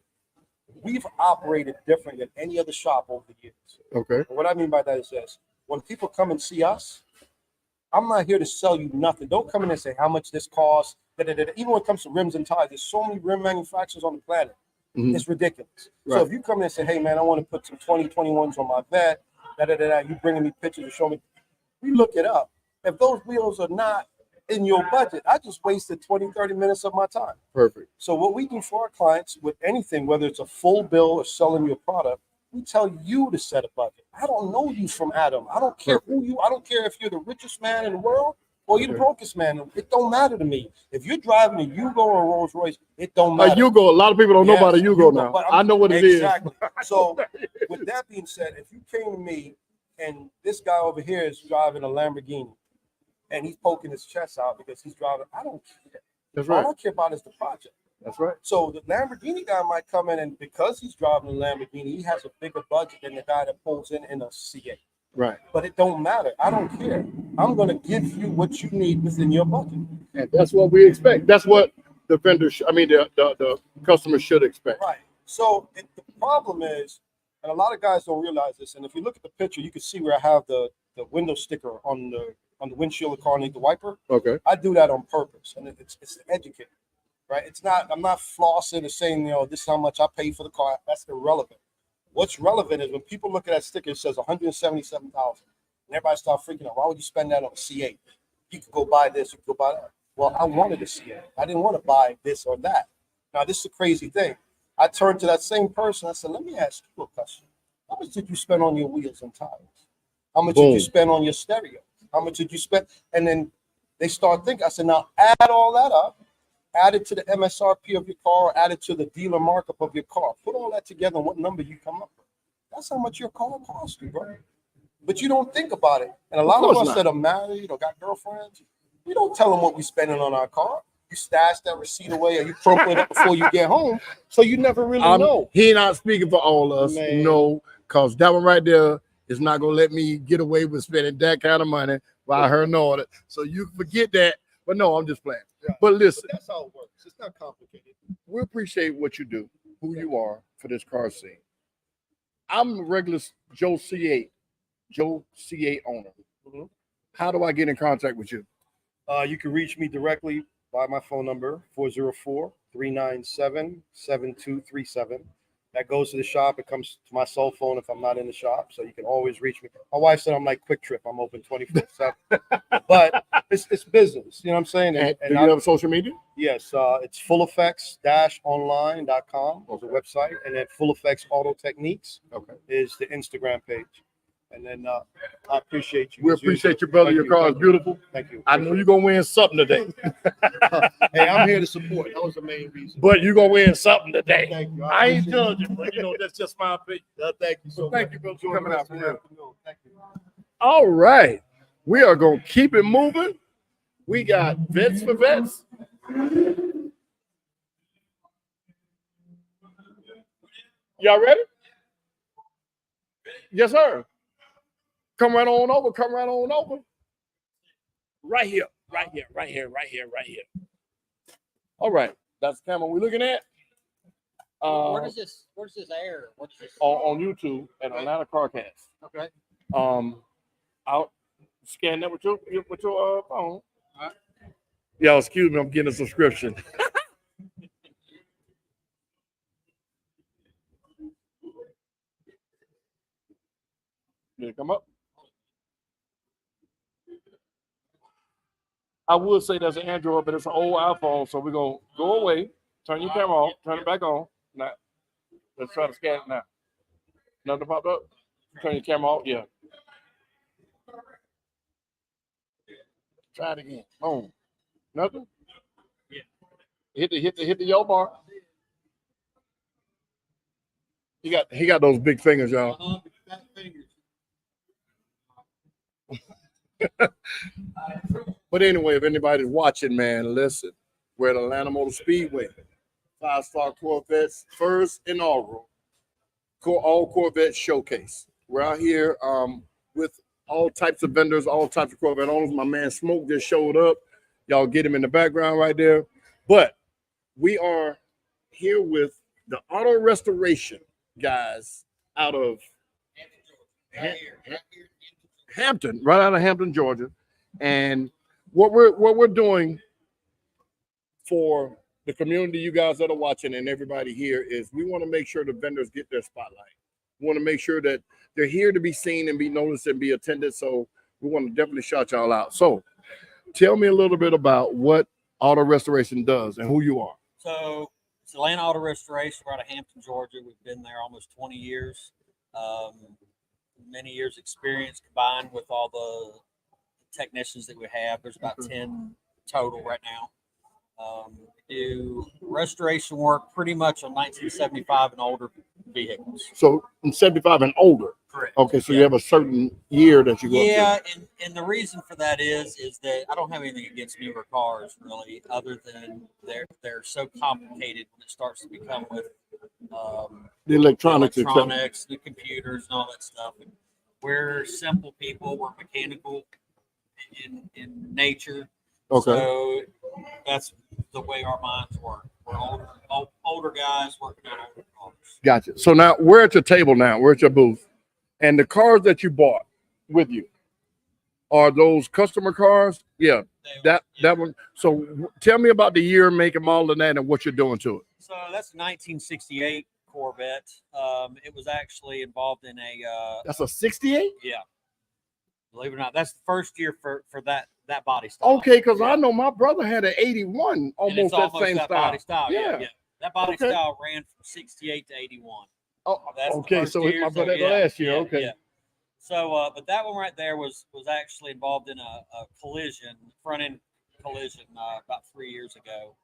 we've operated different than any other shop over the years. Okay. And what I mean by that is this. When people come and see us, I'm not here to sell you nothing. Don't come in and say how much this costs. Even when it comes to rims and tires, there's so many rim manufacturers on the planet. It's ridiculous. Right. So if you come in and say, hey, man, I want to put some 2021s on my Vet, you bringing me pictures to show me. We look it up. If those wheels are not in your budget, I just wasted 20, 30 minutes of my time. Perfect. So what we do for our clients with anything, whether it's a full bill or selling you a product, we tell you to set a budget. I don't know you from Adam. I don't care who you, I don't care if you're the richest man in the world or you're the brokest man. It don't matter to me. If you're driving a Yugo or a Rolls Royce, it don't matter. Yugo, a lot of people don't know about a Yugo now. I know what it is. Exactly. So with that being said, if you came to me and this guy over here is driving a Lamborghini and he's poking his chest out because he's driving, I don't care. That's right. All I care about is the project. That's right. So the Lamborghini guy might come in, and because he's driving a Lamborghini, he has a bigger budget than the guy that pulls in a C8. Right. But it don't matter. I don't care. I'm going to give you what you need within your budget. And that's what we expect. That's what the vendor, the customer should expect. Right. So the problem is, and a lot of guys don't realize this, and if you look at the picture, you can see where I have the window sticker on the windshield of the car underneath the wiper. Okay. I do that on purpose, and it's to educate. Right? I'm not flossing and saying, this is how much I paid for the car. That's irrelevant. What's relevant is when people look at that sticker, it says $177,000. And everybody start freaking out. Why would you spend that on a C8? You could go buy this, you could go buy that. Well, I wanted a C8. I didn't want to buy this or that. Now, this is a crazy thing. I turned to that same person. I said, let me ask you a question. How much did you spend on your wheels and tires? How much did you spend on your stereo? How much did you spend? And then they start thinking. I said, now add all that up, add it to the MSRP of your car, or add it to the dealer markup of your car. Put all that together and what number you come up with. That's how much your car costs you, bro. But you don't think about it. And a lot of us that are married or got girlfriends, we don't tell them what we're spending on our car. You stash that receipt away or you crumple it up before you get home. So you never really know. He not speaking for all of us. Man. No, because that one right there is not going to let me get away with spending that kind of money by her knowing it. So you forget that. But no, I'm just playing. Yeah. But listen. But that's how it works. It's not complicated. We appreciate what you do, who you are for this car scene. I'm a regular Joe C8 owner. Mm-hmm. How do I get in contact with you? You can reach me directly by my phone number, 404-397-7237. That goes to the shop. It comes to my cell phone if I'm not in the shop, so you can always reach me. My wife said I'm like Quick Trip. I'm open 24/7. But it's business. You know what I'm saying? And do you have social media? Yes. It's fulleffects-online.com is the website. And then Full Effects Auto Techniques is the Instagram page. And then I appreciate you. We appreciate you, brother. Your car is beautiful. Thank you. I know you're going to win something today. Hey, I'm here to support. That was the main reason. But you're going to win something today. Thank you. I ain't judging, but that's just my opinion. Thank you so much. Thank you, brother, for coming out. Thank you. All right. We are going to keep it moving. We got vets for vets. Y'all ready? Yes, sir. Come right on over. Come right on over. Right here. Right here. Right here. Right here. Right here. All right. That's the camera we're looking at. Where does this air? What is this? On YouTube at Atlanta Carcast. Okay. I'll scan that with your phone. Y'all, excuse me, I'm getting a subscription. Did it come up? I would say that's an Android, but it's an old iPhone, so we're gonna go away, turn your camera off, turn it back on. Now, let's try to scan it now. Nothing popped up? Turn your camera off, yeah. Try it again. Boom. Nothing? Yeah. Hit the yellow bar. He got those big fingers, y'all. But anyway, if anybody's watching, man, listen. We're at Atlanta Motor Speedway. 5-star Corvettes, first inaugural all Corvette showcase. We're out here with all types of vendors, all types of Corvette owners. My man Smoke just showed up. Y'all get him in the background right there. But we are here with the auto restoration guys out of Hampton, right out of Hampton, Georgia. And what we're doing for the community, you guys that are watching and everybody here, is we want to make sure the vendors get their spotlight. We want to make sure that they're here to be seen and be noticed and be attended. So we want to definitely shout y'all out. So tell me a little bit about what auto restoration does and who you are. So it's Atlanta Auto Restoration. We're out of Hampton, Georgia. We've been there almost 20 years. Many years experience combined with all the technicians that we have. There's about 10 total right now. We do restoration work pretty much on 1975 and older vehicles. So in 75 and older. Correct. Okay, so you have a certain year that you go up to. And the reason for that is that I don't have anything against newer cars really, other than they're so complicated when it starts to become with the electronics, the computers, and all that stuff. And we're simple people. We're mechanical in nature. Okay. So that's the way our minds work. We're older guys working on older cars. Gotcha. So now we're at your table now. We're at your booth. And the cars that you bought with you, are those customer cars? Yeah. That one. So tell me about the year, make, and model, and that, and what you're doing to it. So that's a 1968 Corvette. It was actually involved in a. That's a 68? Yeah. Believe it or not, that's the first year for that body style. Okay, because I know my brother had an 81, almost that same style. Body style. Yeah. That body style ran from 68 to 81. Oh, that's okay. So my brother had last year. Okay. Yeah. So, but that one right there was actually involved in a collision, front end collision, about 3 years ago.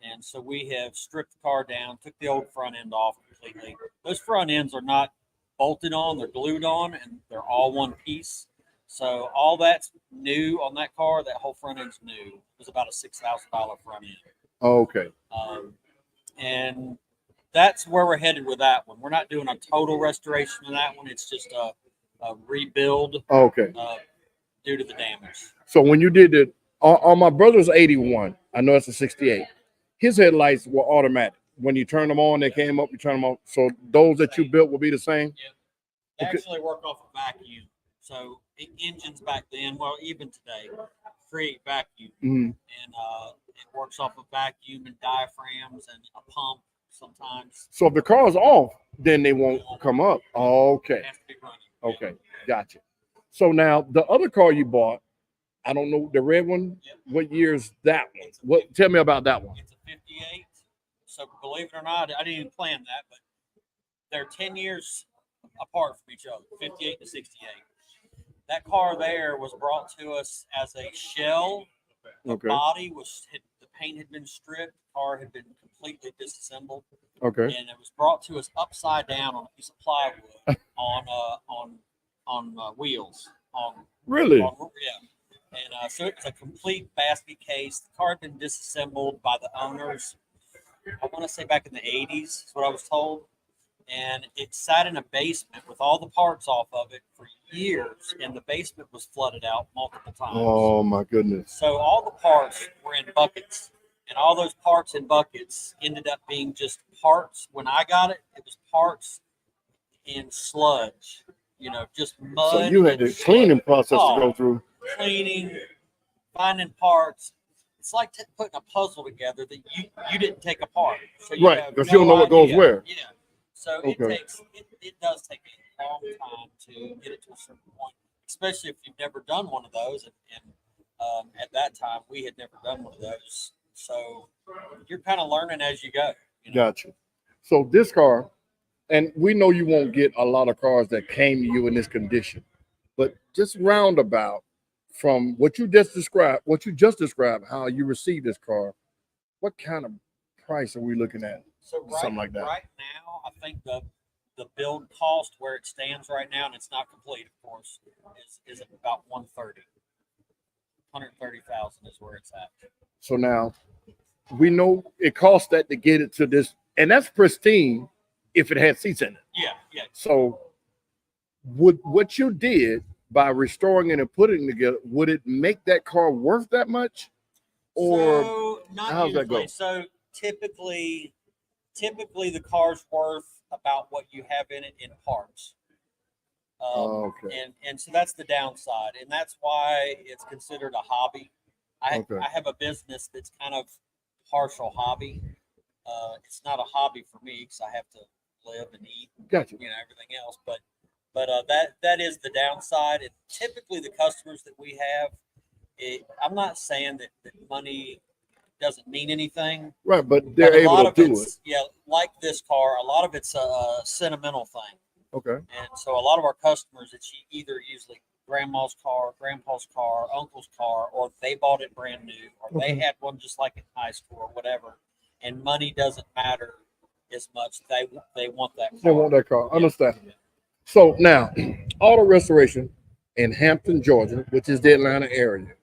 And so we have stripped the car down, took the old front end off completely. Those front ends are not bolted on; they're glued on, and they're all one piece. So all that's new on that car. That whole front end's new. It was about a $6,000 front end. Okay. And that's where we're headed with that one. We're not doing a total restoration of that one. It's just a rebuild. Okay. Due to the damage. So when you did it on my brother's 81, I know it's a 68. His headlights were automatic. When you turn them on, they came up. You turn them off. So those that you built will be the same. Yeah. They actually work off a vacuum. So engines back then, well, even today, create vacuum, and it works off a vacuum and diaphragms and a pump sometimes. So if the car's off, then they won't come up. Okay. It has to be running. Okay, gotcha. So now the other car you bought, I don't know, the red one. Yep. What year is that one? What? Tell me about that one. It's a 58. So believe it or not, I didn't even plan that, but they're 10 years apart from each other, 58 to 68. That car there was brought to us as a shell. The body the paint had been stripped. The car had been completely disassembled. Okay. And it was brought to us upside down on a piece of plywood on wheels. Really? Yeah. And so it's a complete basket case. The car had been disassembled by the owners. I want to say back in the 80s is what I was told. And it sat in a basement with all the parts off of it for years, and the basement was flooded out multiple times. Oh my goodness! So all the parts were in buckets, and all those parts in buckets ended up being just parts. When I got it, it was parts in sludge, just mud. So you had the cleaning process to go through. Cleaning, finding parts. It's like putting a puzzle together that you didn't take apart. So Right, because you don't know what goes where. Yeah. So it does take a long time to get it to a certain point, especially if you've never done one of those. And at that time, we had never done one of those. So you're kind of learning as you go. Gotcha. So this car, and we know you won't get a lot of cars that came to you in this condition, but just roundabout from what you just described, how you received this car, what kind of price are we looking at? So something like that. Right now, I think the build cost where it stands right now, and it's not complete, of course, is about 130. 130,000 is where it's at. So now we know it costs that to get it to this, and that's pristine if it had seats in it. Yeah. So what you did by restoring it and putting it together, would it make that car worth that much? Or so not how's that usually. go? So typically the car's worth about what you have in it in parts. Okay. And so that's the downside, and that's why it's considered a hobby. I have a business that's kind of partial hobby. It's not a hobby for me because I have to live and eat, Gotcha. Everything else. But that is the downside. And typically the customers that we have, I'm not saying that money doesn't mean anything. Right, but they're able to do it. Yeah, like this car, a lot of it's a sentimental thing. Okay. And so a lot of our customers, it's either usually grandma's car, grandpa's car, uncle's car, or they bought it brand new, or they had one just like in high school or whatever. And money doesn't matter as much. They want that car. They want that car. Understand. Yeah. So now, auto restoration in Hampton, Georgia, which is the Atlanta area,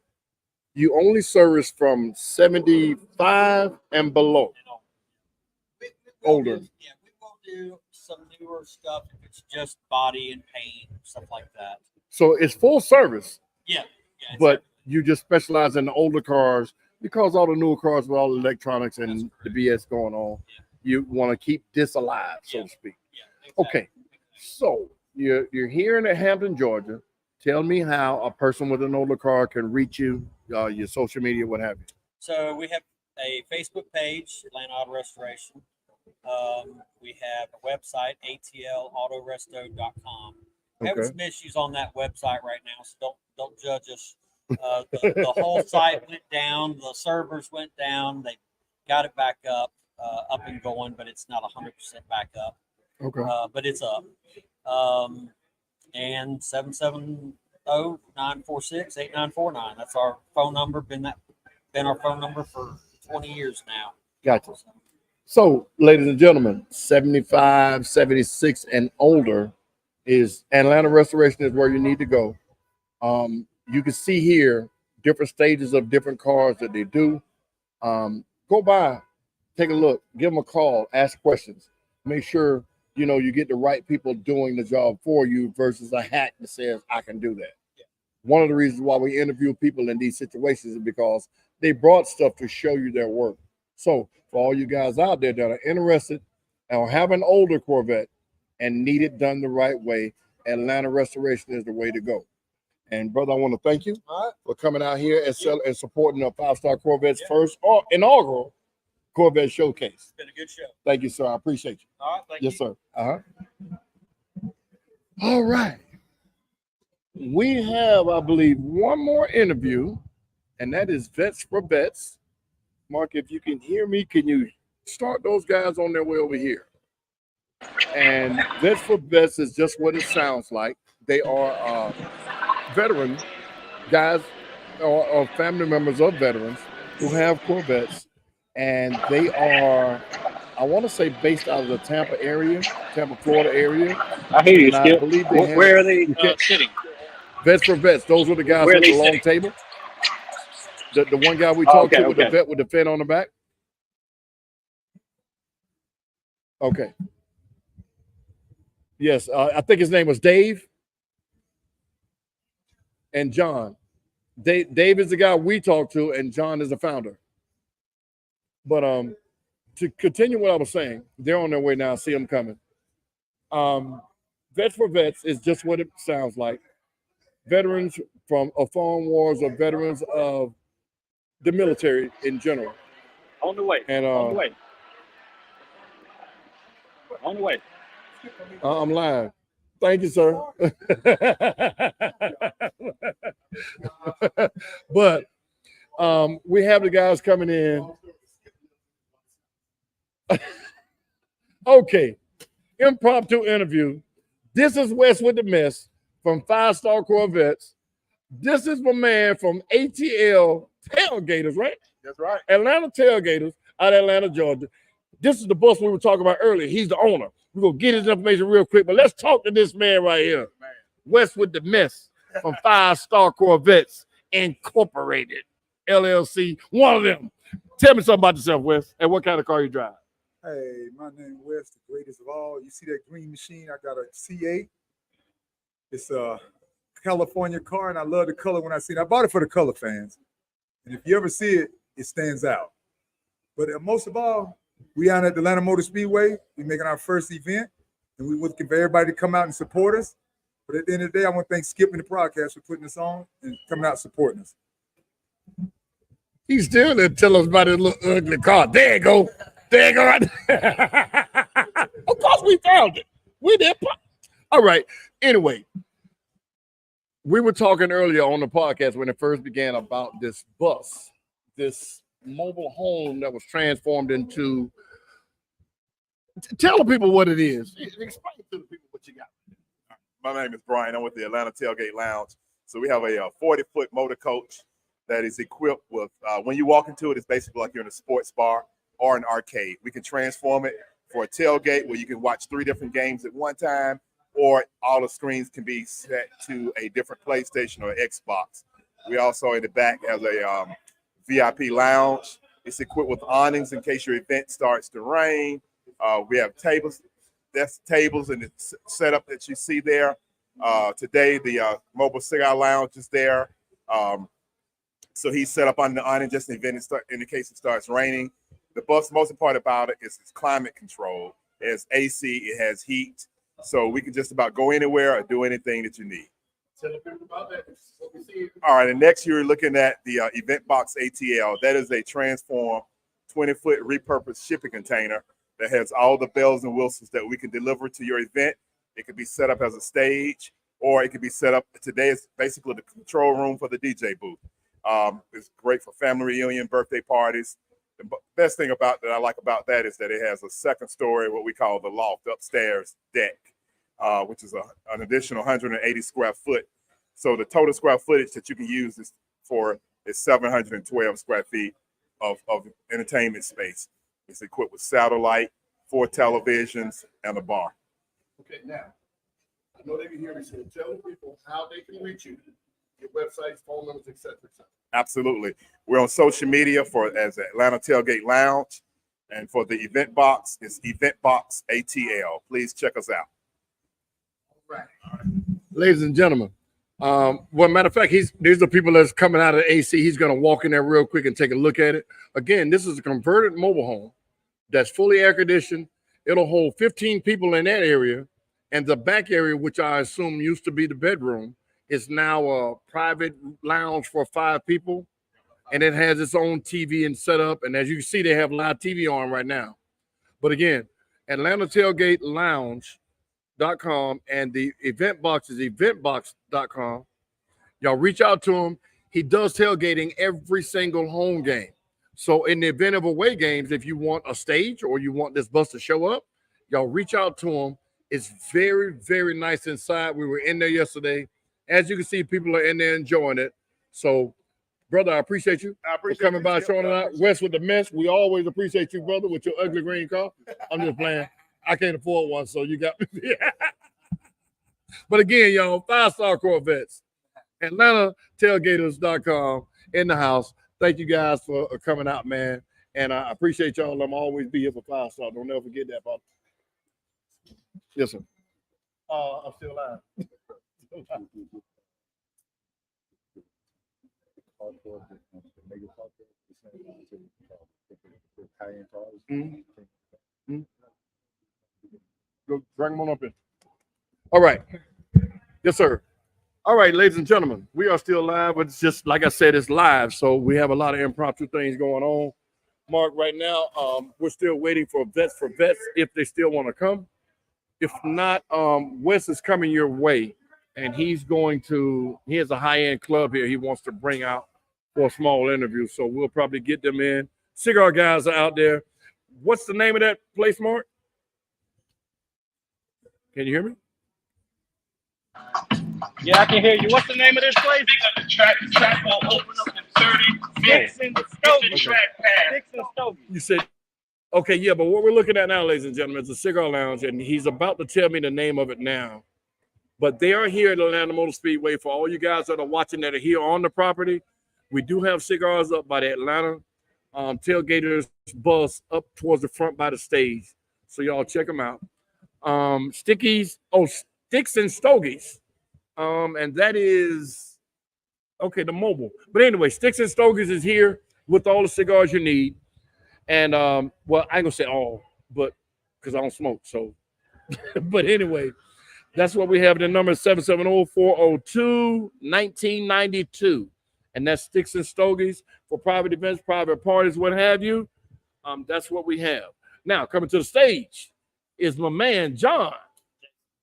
you only service from 75 and below. Older. We will do some newer stuff if it's just body and paint, stuff like that. So it's full service. Yeah. But you just specialize in the older cars because all the newer cars with all the electronics and the BS going on. Yeah. You want to keep this alive, so to speak. Yeah, exactly. Okay. So you're here in Hampton, Georgia. Tell me how a person with an older car can reach you, your social media, what have you. So we have a Facebook page, Atlanta Auto Restoration. We have a website, atlautoresto.com. We're having some issues on that website right now, so don't judge us. The whole site went down, the servers went down. They got it back up and going, but it's not 100% back up. Okay. But it's up. and 770-946-8949. That's our phone number. Been our phone number for 20 years now. Gotcha. So, ladies and gentlemen, 75, 76 and older is Atlanta Restoration is where you need to go. You can see here different stages of different cars that they do. Go by, take a look, give them a call, ask questions. Make sure you get the right people doing the job for you versus a hack that says I can do that. Yeah. One of the reasons why we interview people in these situations is because they brought stuff to show you their work. So for all you guys out there that are interested or have an older Corvette and need it done the right way, Atlanta Restoration is the way to go. And brother, I want to thank you for coming out here and supporting the 5-Star Corvette's first inaugural Corvette showcase. It's been a good show. Thank you, sir. I appreciate you. All right, thank yes, you. sir. All right. We have, I believe, one more interview, and that is Vets for Vets. Mark, if you can hear me, can you start those guys on their way over here? And Vets for Vets is just what it sounds like. They are veteran guys or family members of veterans who have Corvettes, and they are, I want to say, based out of the Tampa, Florida area. I hear you, And Skip. I believe they have, where are they sitting? Vets for Vets. Those were the guys Where at are the they long sitting? table. The one guy we talked to with okay. the vet with the fin on the back. Okay. Yes, I think his name was Dave and John. Dave is the guy we talked to, and John is the founder. But to continue what I was saying, they're on their way now. I see them coming. Vets for Vets is just what it sounds like. Veterans from foreign wars or veterans of the military in general. On the way. And on the way. I'm live. Thank you, sir. But we have the guys coming in. Okay. Impromptu interview. This is Wes with the Mess from 5-Star Corvettes. This is my man from ATL Tailgaters, right? That's right. Atlanta Tailgaters out of Atlanta, Georgia. This is the boss we were talking about earlier. He's the owner. We're going to get his information real quick, but let's talk to this man right here. Wes with the Mess from 5-Star Corvettes Incorporated, LLC, one of them. Tell me something about yourself, Wes, and what kind of car you drive. Hey, my name is Wes, the greatest of all. You see that green machine? I got a C8. It's a California car, and I love the color when I see it. I bought it for the color fans. And if you ever see it, it stands out. But most of all, we out at the Atlanta Motor Speedway. We're making our first event, and we're looking for everybody to come out and support us. But at the end of the day, I want to thank Skip and the podcast for putting us on and coming out supporting us. He's still there to tell us about his little ugly car. There you go. There you go. Right there. Of course we found it. We did. All right. Anyway, we were talking earlier on the podcast when it first began about this bus, this mobile home that was transformed into. Tell the people what it is. Explain to the people what you got. My name is Brian. I'm with the Atlanta Tailgate Lounge. So we have a 40-foot motor coach that is equipped with, when you walk into it, it's basically like you're in a sports bar or an arcade. We can transform it for a tailgate where you can watch 3 different games at one time, or all the screens can be set to a different PlayStation or Xbox. We also in the back have a VIP lounge. It's equipped with awnings in case your event starts to rain. We have tables. That's tables and the setup that you see there. Today, the mobile cigar lounge is there. So he's set up on the awning just in the case it starts raining. The bus, most important part about it is it's climate control. It has AC, it has heat. So we can just about go anywhere or do anything that you need. Tell the people about that. All right, and next you're looking at the Event Box ATL. That is a transformed 20-foot repurposed shipping container that has all the bells and whistles that we can deliver to your event. It could be set up as a stage, or it could be set up. Today is basically the control room for the DJ booth. It's great for family reunion, birthday parties. The best thing about that I like about that is that it has a second story, what we call the loft upstairs deck. which is an additional 180 square foot. So the total square footage that you can use is 712 square feet of entertainment space. It's equipped with satellite, 4 televisions, and a bar. Okay, now, I know they can hear me, so tell the people how they can reach you, your websites, phone numbers, et cetera, et cetera. Absolutely. We're on social media as Atlanta Tailgate Lounge. And for the event box, it's EventBox ATL. Please check us out. All right. Ladies and gentlemen, well, matter of fact, these are people that's coming out of the AC. He's going to walk in there real quick and take a look at it. Again, this is a converted mobile home that's fully air conditioned. It'll hold 15 people in that area. And the back area, which I assume used to be the bedroom, is now a private lounge for 5 people. And it has its own TV and setup. And as you can see, they have live TV on right now. But again, Atlanta Tailgate Lounge.com, and the event box is eventbox.com. Y'all reach out to him. He does tailgating every single home game. So in the event of away games, if you want a stage or you want this bus to show up, y'all reach out to him. It's very, very nice inside. We were in there yesterday. As you can see, people are in there enjoying it. So, brother, I appreciate you for coming by, showing it out. Wes with the mess. We always appreciate you, brother, with your ugly green car. I'm just playing. I can't afford one, so you got me. But again, y'all, 5-star Corvettes. AtlantaTailgaters.com in the house. Thank you guys for coming out, man. And I appreciate y'all. I'm always be here for 5-star. Don't never forget that, brother. Yes, sir. I'm still alive. Go bring them on up in. All right. Yes, sir. All right, ladies and gentlemen, we are still live, but it's just like I said, it's live, so we have a lot of impromptu things going on. Mark, right now, we're still waiting for vets if they still want to come. If not, Wes is coming your way, and he has a high-end club here he wants to bring out for a small interview, so we'll probably get them in. Cigar guys are out there. What's the name of that place, Mark? Can you hear me? Yeah, I can hear you. What's the name of this place? The track will open up in 30 minutes. Dixon Stogie. You said, okay, yeah, but what we're looking at now, ladies and gentlemen, is a cigar lounge, and he's about to tell me the name of it now. But they are here at Atlanta Motor Speedway. For all you guys that are watching that are here on the property, we do have cigars up by the Atlanta Tailgaters bus up towards the front by the stage. So y'all check them out. Sticks and Stogies. And that is, okay, the mobile. But anyway, Sticks and Stogies is here with all the cigars you need. And, well, I ain't going to say all, but because I don't smoke. So, but anyway, that's what we have. The number is 770-402-1992. And that's Sticks and Stogies for private events, private parties, what have you. That's what we have. Now, coming to the stage is my man,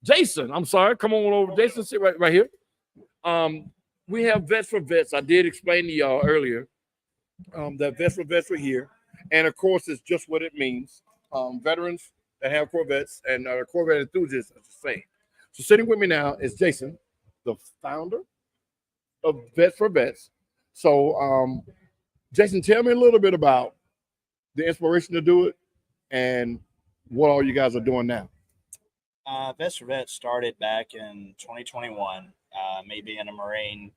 Jason, I'm sorry. Come on over. Jason, sit right here. We have Vets for Vets. I did explain to y'all earlier that Vets for Vets were here. And, of course, it's just what it means. Veterans that have Corvettes and Corvette enthusiasts are the same. So sitting with me now is Jason, the founder of Vets for Vets. So, Jason, tell me a little bit about the inspiration to do it and what all you guys are doing now. Vets for Vets started back in 2021, me being a Marine.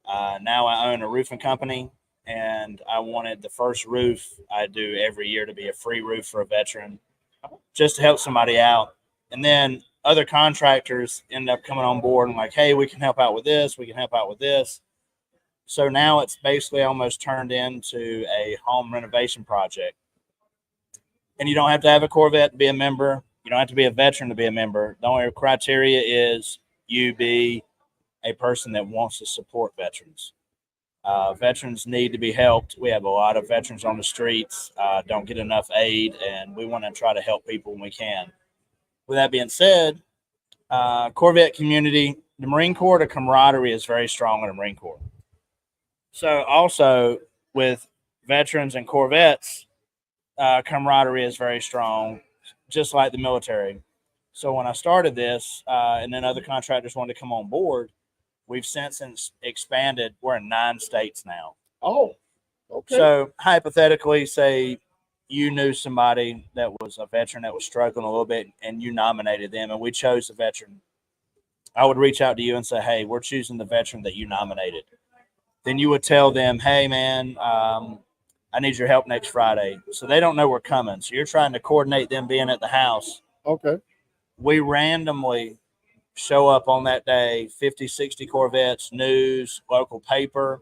Now I own a roofing company, and I wanted the first roof I do every year to be a free roof for a veteran, just to help somebody out. And then other contractors end up coming on board and like, hey, we can help out with this. We can help out with this. So now it's basically almost turned into a home renovation project. And you don't have to have a Corvette to be a member. You don't have to be a veteran to be a member. The only criteria is you be a person that wants to support veterans. Veterans need to be helped. We have a lot of veterans on the streets, don't get enough aid, and we want to try to help people when we can. With that being said, Corvette community, the Marine Corps, the camaraderie is very strong in the Marine Corps. So also with veterans and Corvettes, camaraderie is very strong, just like the military. So when I started this, and then other contractors wanted to come on board, we've since expanded. We're in 9 states now. Oh, okay. So hypothetically, say you knew somebody that was a veteran that was struggling a little bit, and you nominated them, and we chose the veteran. I would reach out to you and say, "Hey, we're choosing the veteran that you nominated." Then you would tell them, "Hey, man, I need your help next Friday." So they don't know we're coming. So you're trying to coordinate them being at the house. Okay. We randomly show up on that day, 50, 60 Corvettes, news, local paper,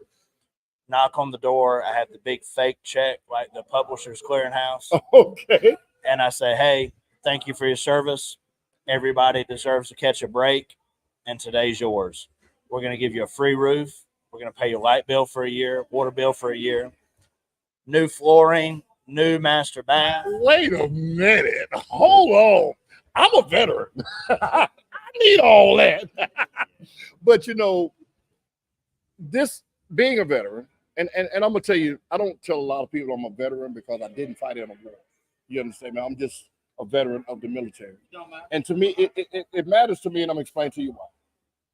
knock on the door. I have the big fake check, like the Publishers Clearinghouse. Okay. And I say, "Hey, thank you for your service. Everybody deserves to catch a break, and today's yours. We're going to give you a free roof. We're going to pay your light bill for a year, water bill for a year, new flooring, new master bath." Wait a minute. Hold on. I'm a veteran. I need all that. But you know, this being a veteran, and I'm gonna tell you, I don't tell a lot of people I'm a veteran because I didn't fight in a war. You understand me? I'm just a veteran of the military. And to me, it matters to me, and I'm explaining to you why.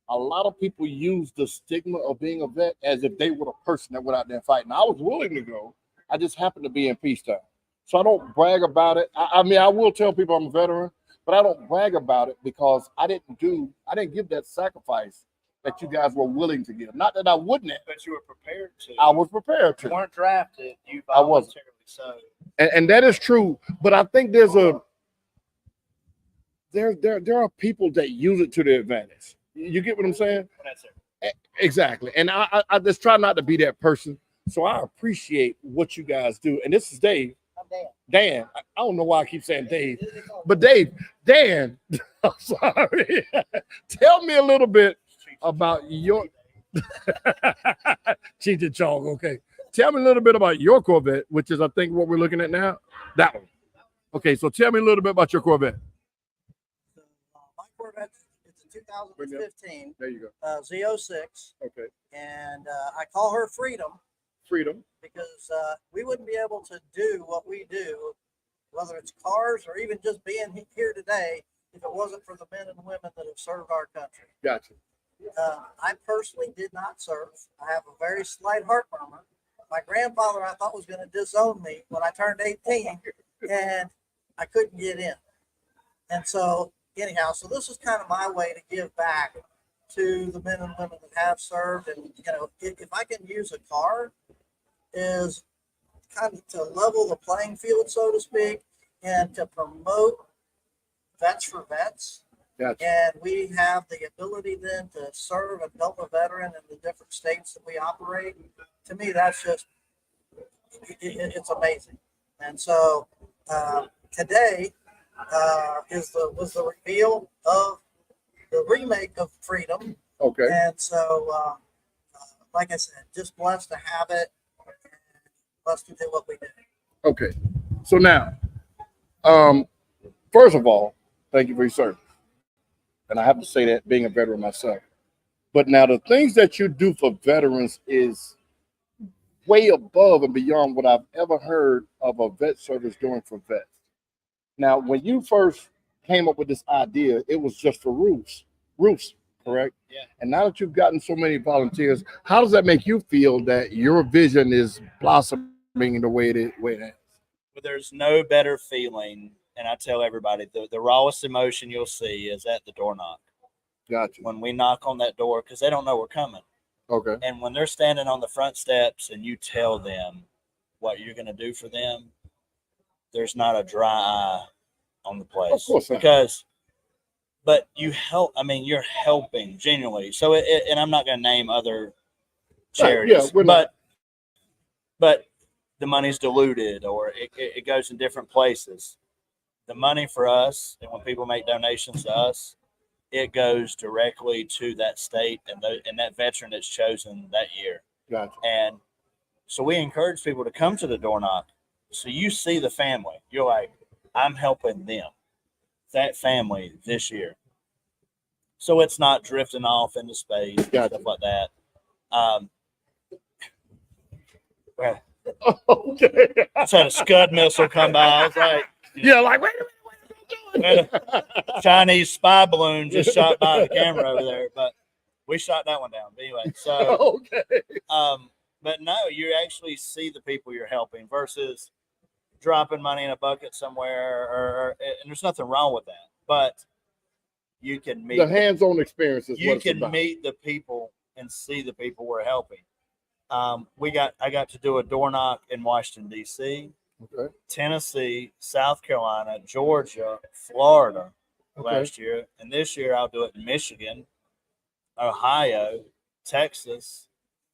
A lot of people use the stigma of being a vet as if they were the person that went out there fighting. I was willing to go. I just happened to be in peacetime. So I don't brag about it. I mean, I will tell people I'm a veteran, but I don't brag about it because I didn't give that sacrifice that you guys were willing to give. Not that I wouldn't have. But you were prepared to. I was prepared to. You weren't drafted. You I wasn't. voluntarily so. And that is true. But I think there are people that use it to their advantage. You get what I'm saying? That's it. Exactly. And I just try not to be that person. So I appreciate what you guys do. And this is Dave. I'm Dan. Dan. I don't know why I keep saying Dave. But Dan, I'm sorry. Tell me a little bit about your Cheech and Chong, okay. Tell me a little bit about your Corvette, which is I think what we're looking at now. That one. Okay, so tell me a little bit about your Corvette. My Corvette, it's a 2015. There you go. Z06. Okay. And I call her Freedom. Freedom. Because we wouldn't be able to do what we do, whether it's cars or even just being here today, if it wasn't for the men and women that have served our country. Gotcha. I personally did not serve. I have a very slight heart murmur. My grandfather, I thought, was going to disown me when I turned 18, and I couldn't get in. And so, anyhow, so this is kind of my way to give back to the men and women that have served. And, you know, if I can use a car, is kind of to level the playing field, so to speak, and to promote Vets for Vets. Gotcha. And we have the ability then to serve and help a veteran in the different states that we operate. To me, that's just, it's amazing. And so today was the reveal of the remake of Freedom. Okay. And so, like I said, just blessed to have it. Blessed to do what we do. Okay. So now, first of all, thank you for your service. And I have to say that being a veteran myself. But now the things that you do for veterans is way above and beyond what I've ever heard of a vet service doing for vets. Now, when you first came up with this idea, it was just for roofs, correct? Yeah. And now that you've gotten so many volunteers, how does that make you feel that your vision is blossoming in the way it is? But there's no better feeling. And I tell everybody, the rawest emotion you'll see is at the door knock. Gotcha. When we knock on that door, because they don't know we're coming. Okay. And when they're standing on the front steps and you tell them what you're going to do for them, there's not a dry eye on the place. Of course not. But you help. I mean, you're helping genuinely. So, and I'm not going to name other charities, but the money's diluted or it goes in different places. The money for us, and when people make donations to us, it goes directly to that state and that veteran that's chosen that year. Gotcha. And so we encourage people to come to the door knock. So you see the family. You're like, I'm helping them, that family this year. So it's not drifting off into space, gotcha. Stuff like that. Okay. I just had a Scud missile come by. I was like, yeah, like, wait a minute. And a Chinese spy balloon just shot by the camera over there, but we shot that one down. But anyway, so Okay. but no, you actually see the people you're helping versus dropping money in a bucket somewhere, and there's nothing wrong with that. But you can meet The hands-on experience is you what it's can about. meet the people and see the people we're helping. I got to do a door knock in Washington, D.C., Okay. Tennessee, South Carolina, Georgia, Florida Okay. last year. And this year I'll do it in Michigan, Ohio, Texas,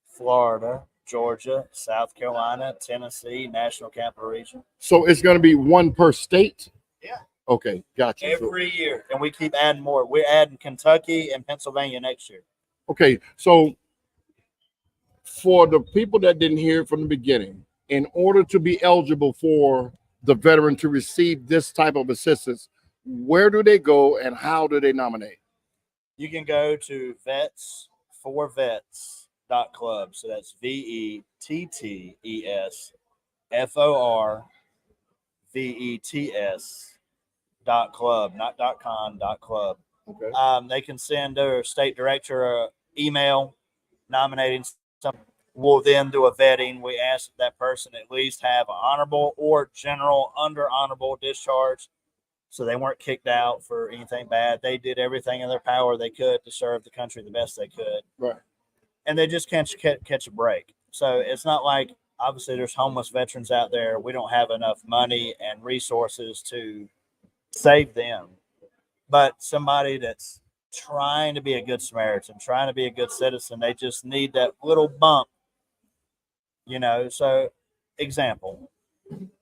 Florida, Georgia, South Carolina, Tennessee, National Capital Region. So it's going to be one per state? Yeah. Okay, gotcha. Every year. And we keep adding more. We're adding Kentucky and Pennsylvania next year. Okay, so for the people that didn't hear it from the beginning, in order to be eligible for the veteran to receive this type of assistance, where do they go and how do they nominate? You can go to vets4vets.club. So that's VETTSFORVETS.club, not .com, .club. Okay. They can send their state director an email nominating some. We'll then do a vetting. We ask that person at least have an honorable or general under honorable discharge, so they weren't kicked out for anything bad. They did everything in their power they could to serve the country the best they could. Right. And they just can't catch a break. So it's not like, obviously there's homeless veterans out there. We don't have enough money and resources to save them. But somebody that's trying to be a good Samaritan, trying to be a good citizen, they just need that little bump. You know, so example,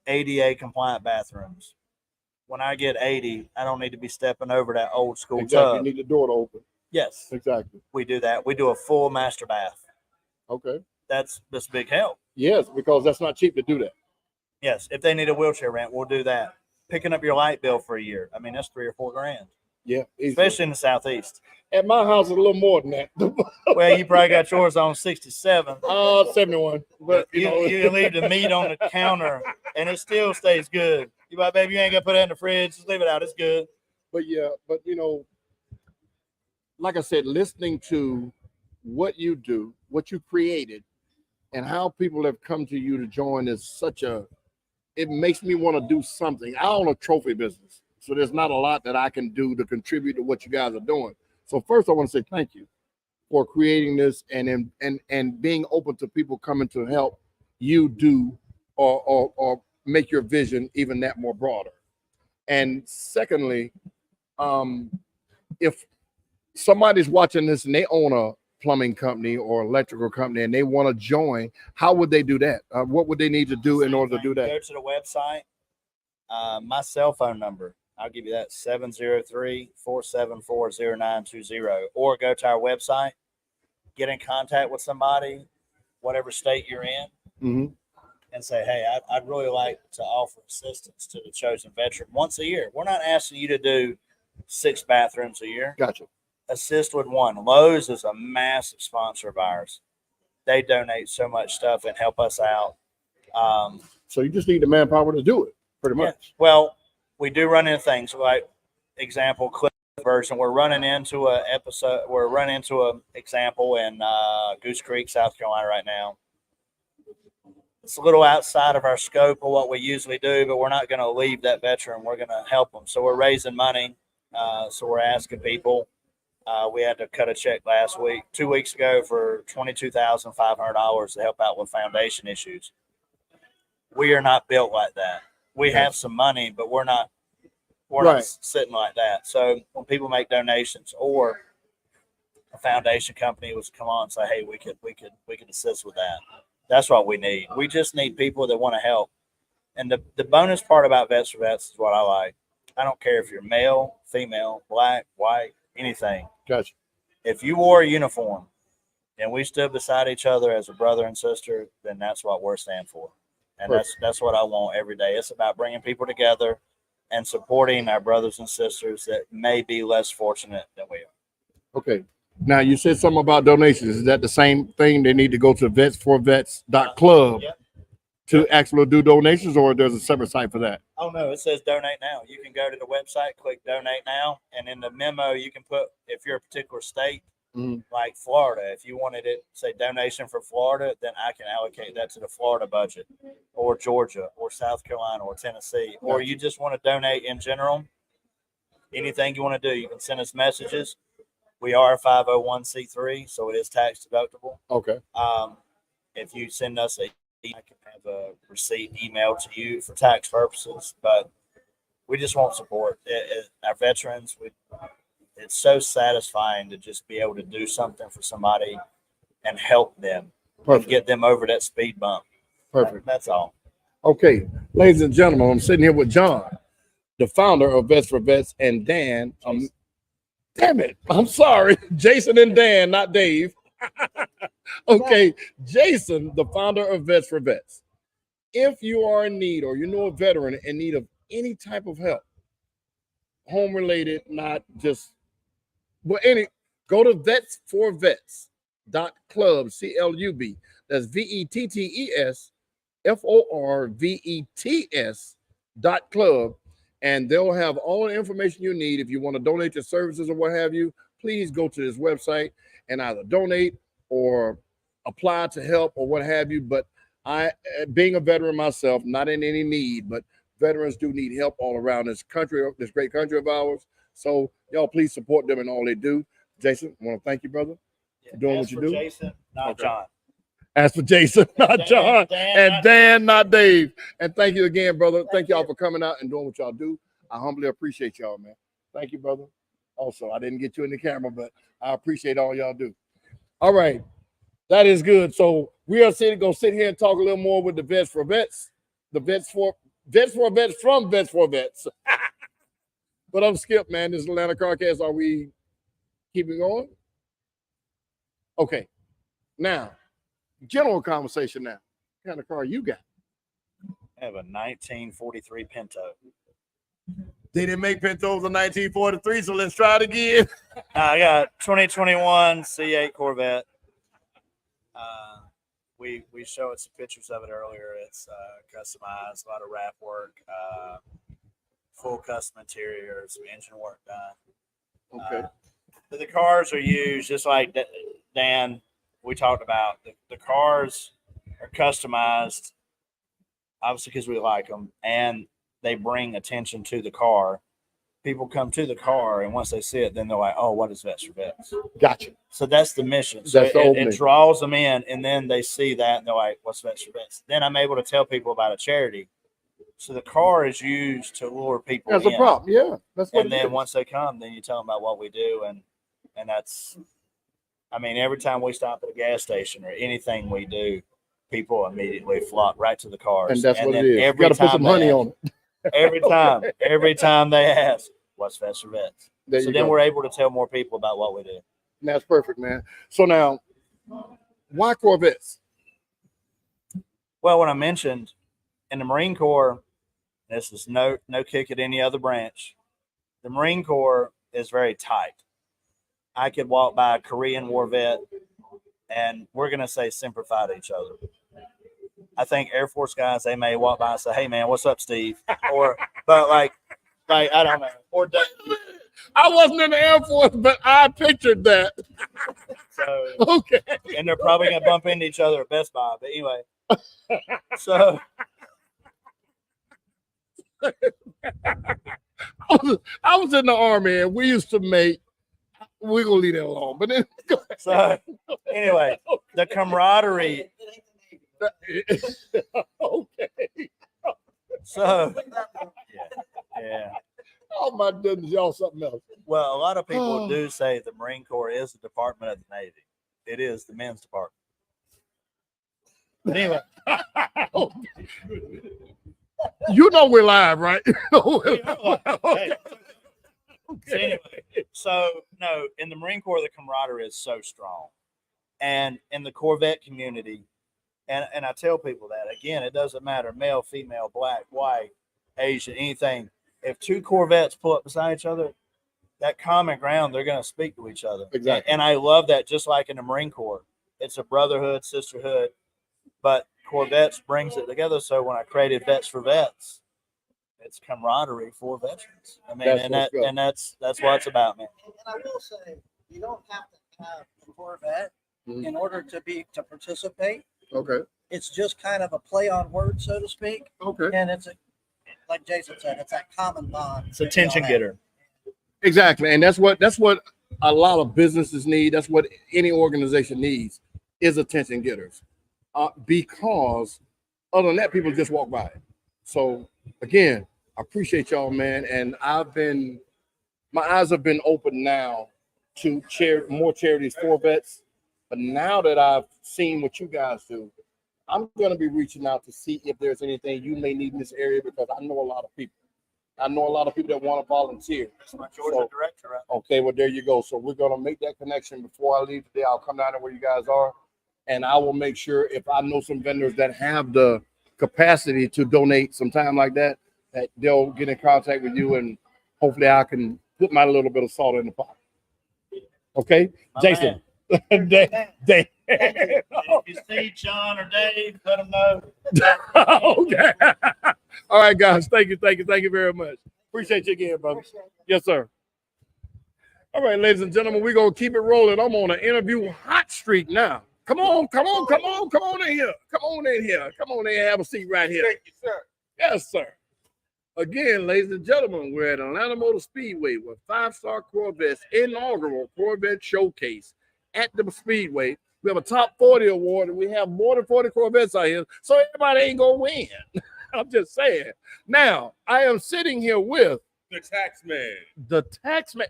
ADA compliant bathrooms. When I get 80, I don't need to be stepping over that old school Exactly. tub. You need the door to open. Yes. Exactly. We do that. We do a full master bath. Okay. That's big help. Yes, because that's not cheap to do that. Yes. If they need a wheelchair rent, we'll do that. Picking up your light bill for a year. I mean, that's $3 or $4 grand. Yeah. Easily. Especially in the Southeast. At my house, it's a little more than that. Well, you probably got yours on 67. 71. But you can leave the meat on the counter and it still stays good. You like, baby, you ain't gonna put that in the fridge. Just leave it out. It's good. But yeah, but you know, like I said, listening to what you do, what you created, and how people have come to you to join is it makes me want to do something. I own a trophy business, so there's not a lot that I can do to contribute to what you guys are doing. So first, I want to say thank you for creating this and being open to people coming to help you do or make your vision even that more broader. And secondly, if somebody's watching this and they own a plumbing company or electrical company and they want to join, how would they do that? What would they need to do in order to do that? Go to the website. My cell phone number, I'll give you that, 703-474-0920, or go to our website, get in contact with somebody, whatever state you're in, and say, hey, I'd really like to offer assistance to the chosen veteran once a year. We're not asking you to do 6 bathrooms a year. Gotcha. Assist with one. Lowe's is a massive sponsor of ours. They donate so much stuff and help us out. So you just need the manpower to do it, pretty much. Yeah. Well, we do run into things like, example, clip version. We're running into an example in Goose Creek, South Carolina right now. It's a little outside of our scope of what we usually do, but we're not going to leave that veteran. We're going to help them. So we're raising money. So we're asking people. We had to cut a check 2 weeks ago for $22,500 to help out with foundation issues. We are not built like that. We have some money, but we're not sitting like that. So when people make donations or a foundation company was come on and say, hey, we could assist with that. That's what we need. We just need people that want to help. And the bonus part about Vets for Vets is what I like. I don't care if you're male, female, black, white, anything. Gotcha. If you wore a uniform and we stood beside each other as a brother and sister, then that's what we're standing for. And that's what I want every day. It's about bringing people together and supporting our brothers and sisters that may be less fortunate than we are. Okay. Now, you said something about donations. Is that the same thing? They need to go to vets4vets.club to actually do donations, or there's a separate site for that? Oh no, it says donate now. You can go to the website, click donate now, and in the memo you can put if you're a particular state, like Florida. If you wanted it, say donation for Florida, then I can allocate that to the Florida budget, or Georgia, or South Carolina, or Tennessee, or you just want to donate in general. Anything you want to do, you can send us messages. We are a 501c3, so it is tax deductible. Okay. If you send us I can have a receipt emailed to you for tax purposes, but we just want support. Our veterans, it's so satisfying to just be able to do something for somebody and help them and get them over that speed bump. Perfect. That's all. Okay, ladies and gentlemen, I'm sitting here with John, the founder of Vets for Vets, and Dan. Damn it, I'm sorry, Jason and Dan, not Dave. Okay, Jason, the founder of Vets for Vets. If you are in need, or you know a veteran in need of any type of help, home related, not just, but go to vetsforvets.club, CLUB. That's VETTESFORVETS.club, and they'll have all the information you need. If you want to donate your services or what have you, please go to this website and either donate or apply to help or what have you. But I, being a veteran myself, not in any need, but veterans do need help all around this country, this great country of ours. So y'all please support them in all they do. Jason, I want to thank you, brother, for doing what you do. Jason, not John. As for Jason, not John, and Dan, not Dave. And thank you again, brother. Thank y'all for coming out and doing what y'all do. I humbly appreciate y'all, man. Thank you, brother. Also, I didn't get you in the camera, but I appreciate all y'all do. All right, that is good. So we are going to sit here and talk a little more with the Vets for Vets, the Vets for Vets from Vets for Vets. But I'm Skip, man. This is Atlanta Carcast. Are we keeping going? Okay. Now, general conversation now. What kind of car you got? I have a 1943 Pinto. They didn't make Pintos in 1943, so let's try it again. I got 2021 C8 Corvette. We showed some pictures of it earlier. It's customized, a lot of wrap work, full custom interior, some engine work done. Okay. The cars are used just like Dan, we talked about. The cars are customized, obviously because we like them, and they bring attention to the car. People come to the car, and once they see it, then they're like, oh, what is Vets for Vets? Gotcha. So that's the mission. So that's it draws them in, and then they see that, and they're like, what's Vets for Vets? Then I'm able to tell people about a charity. So the car is used to lure people as in. a prop, yeah. That's what and then once they come, then you tell them about what we do, and that's, I mean, every time we stop at a gas station or anything we do, people immediately flock right to the cars. And that's what then it is. You got to put some money on it. Every time they ask, what's Vets for Vets? So then we're able to tell more people about what we do. And that's perfect, man. So now, why Corvettes? Well, when I mentioned in the Marine Corps, this is no kick at any other branch. The Marine Corps is very tight. I could walk by a Korean war vet, and we're going to say simplify to each other. I think Air Force guys, they may walk by and say, hey, man, what's up, Steve? But like, I don't know. Or I wasn't in the Air Force, but I pictured that. So, okay. And they're probably going to bump into each other at Best Buy. But anyway, so. I was in the Army, and we used to make, we're going to leave that alone. But then, so anyway, the camaraderie. Okay. So, yeah. Oh, my goodness, y'all something else. Well, a lot of people do say the Marine Corps is the department of the Navy. It is the men's department. But anyway. You know we're live, right? Okay. So anyway, no, in the Marine Corps, the camaraderie is so strong. And in the Corvette community, and I tell people that, again, it doesn't matter, male, female, black, white, Asian, anything. If two Corvettes pull up beside each other, that common ground, they're going to speak to each other. Exactly. And I love that, just like in the Marine Corps. It's a brotherhood, sisterhood. But Corvettes brings it together. So when I created Vets for Vets, it's camaraderie for veterans. I mean, that's what it's about, man. And I will say, you don't have to have a Corvette in order to participate. Okay. It's just kind of a play on words, so to speak. Okay. And it's like Jason said, it's that common bond. It's a attention getter. Exactly, and that's what a lot of businesses need. That's what any organization needs is attention getters, because other than that, people just walk by. So again, I appreciate y'all, man, and my eyes have been open now to more charities for vets. But now that I've seen what you guys do, I'm going to be reaching out to see if there's anything you may need in this area, because I know a lot of people. I know a lot of people that want to volunteer. That's my Georgia director. Right? Okay, well, there you go. So we're going to make that connection before I leave today. I'll come down to where you guys are, and I will make sure, if I know some vendors that have the capacity to donate some time like that, that they'll get in contact with you, and hopefully I can put my little bit of salt in the pot. Okay, Jason. Dave. If you see John or Dave, let them know. Okay. All right, guys. Thank you very much. Appreciate you again, brother. Yes, sir. All right, ladies and gentlemen, we're gonna keep it rolling. I'm on an interview hot streak now. Come on in here. Come on in here. Have a seat right here. Thank you, sir. Yes, sir. Again, ladies and gentlemen, we're at Atlanta Motor Speedway with 5-star Corvettes inaugural Corvette showcase at the Speedway. We have a top 40 award, and we have more than 40 Corvettes out here, so everybody ain't gonna win. I'm just saying. Now, I am sitting here with the Taxman. The Taxman.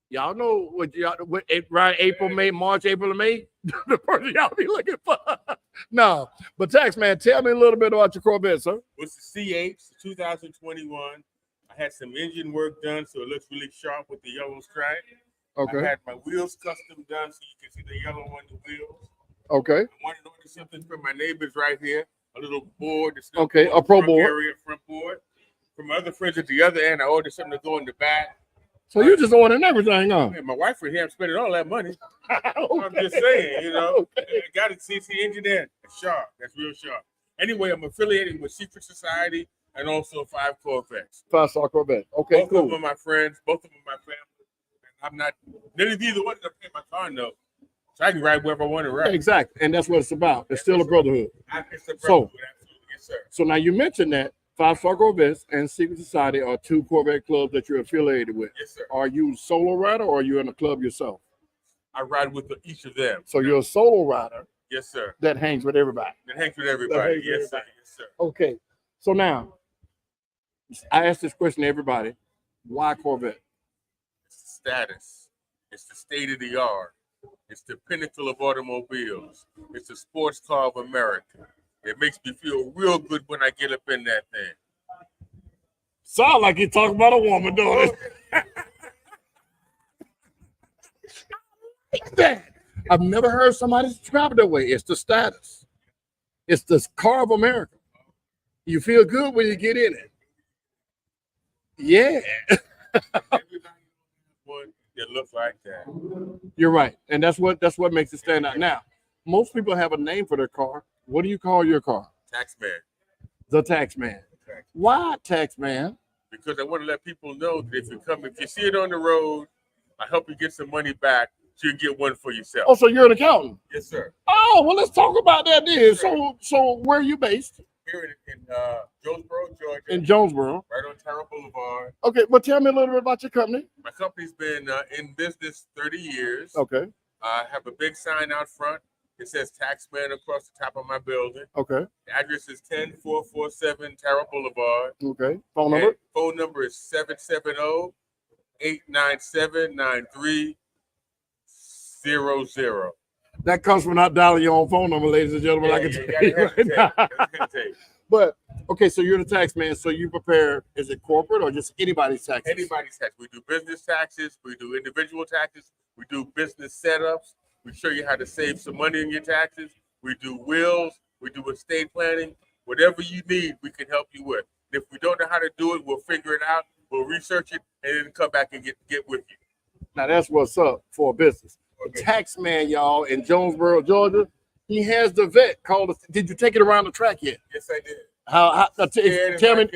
Y'all know what April, May, March, April, and May? The person y'all be looking for. No, but Taxman, tell me a little bit about your Corvette, sir. It's the C8, 2021. I had some engine work done, so it looks really sharp with the yellow stripe. Okay. I had my wheels custom done, so you can see the yellow on the wheels. Okay. I wanted to order something from my neighbors right here, a little board. Okay, a pro board. Area, front board. From my other friends at the other end, I ordered something to go in the back. So you just ordering everything, huh? Man, my wife was here. I'm spending all that money. Okay. I'm just saying, I got a CC engine in. It's sharp. That's real sharp. Anyway, I'm affiliated with Secret Society and also 5 Corvettes. 5-star Corvette. Okay, both cool. Both of them are my friends. Both of them are my family. I'm not, none of either one of them pay my car note. So I can ride wherever I want to ride. Exactly. And that's what it's about. It's still a brotherhood. It's a brotherhood, absolutely. Yes, sir. So now you mentioned that 5-star Corvettes and Secret Society are 2 Corvette clubs that you're affiliated with. Yes, sir. Are you a solo rider or are you in a club yourself? I ride with each of them. So you're a solo rider. Yes, sir. That hangs with everybody. That hangs with everybody. Yes, sir. Yes, sir. Okay. So now, I asked this question to everybody. Why Corvette? It's the status. It's the state of the art. It's the pinnacle of automobiles. It's the sports car of America. It makes me feel real good when I get up in that thing. Sound like you're talking about a woman, don't it? Like that. I've never heard somebody describe it that way. It's the status. It's the car of America. You feel good when you get in it. Yeah. It looks like that. You're right. And that's what makes it stand out. Now, most people have a name for their car. What do you call your car? Taxman. The Taxman. Why Taxman? Because I want to let people know that if you see it on the road, I help you get some money back so you can get one for yourself. Oh, so you're an accountant? Yes, sir. Oh, well, let's talk about that then. Yes, so where are you based? Here in Jonesboro, Georgia. In Jonesboro. Right on Terra Boulevard. Okay, well, tell me a little bit about your company. My company's been in business 30 years. Okay. I have a big sign out front. It says Taxman across the top of my building. Okay. The address is 10447 Terra Boulevard. Okay. Phone number? And phone number is 770-897-9300. That comes from not dialing your own phone number, ladies and gentlemen. I can tell you right now. But okay, so you're the tax man. So you prepare, is it corporate or just anybody's taxes? Anybody's tax. We do business taxes. We do individual taxes. We do business setups. We show you how to save some money in your taxes. We do wills. We do estate planning. Whatever you need, we can help you with. If we don't know how to do it, we'll figure it out. We'll research it and then come back and get with you. Now that's what's up for a business. Okay. The tax man, y'all, in Jonesboro, Georgia, He has the vet called. Did you take it around the track yet? Yes, I did. Tell me.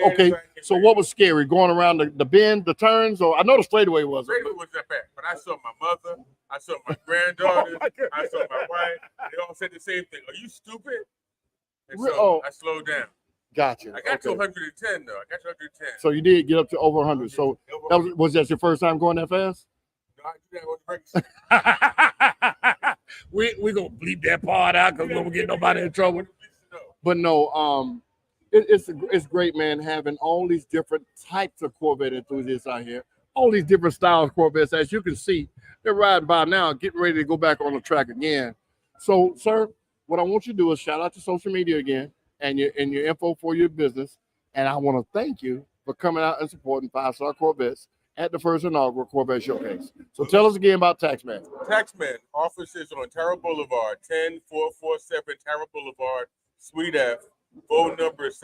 Okay, so what was scary? Going around the bend, the turns, or I know the straightaway was. Straightaway was that bad, but I saw my mother, I saw my granddaughter, I saw my wife. They all said the same thing. Are you stupid? And so I slowed down. Gotcha. I got to 110 though. I got to 110. So you did get up to over 100. So was that your first time going that fast? No, I did that on the we gonna bleep that part out because we won't get nobody in trouble. But no, it's great, man, having all these different types of Corvette enthusiasts out here, all these different styles of Corvettes. As you can see, they're riding by now, getting ready to go back on the track again. So, sir, what I want you to do is shout out to social media again and your info for your business. And I want to thank you for coming out and supporting 5-Star Corvettes at the first inaugural Corvette Showcase. So tell us again about Taxman. Taxman offices on Tara Boulevard, 10447 Tara Boulevard, Suite F. Phone number is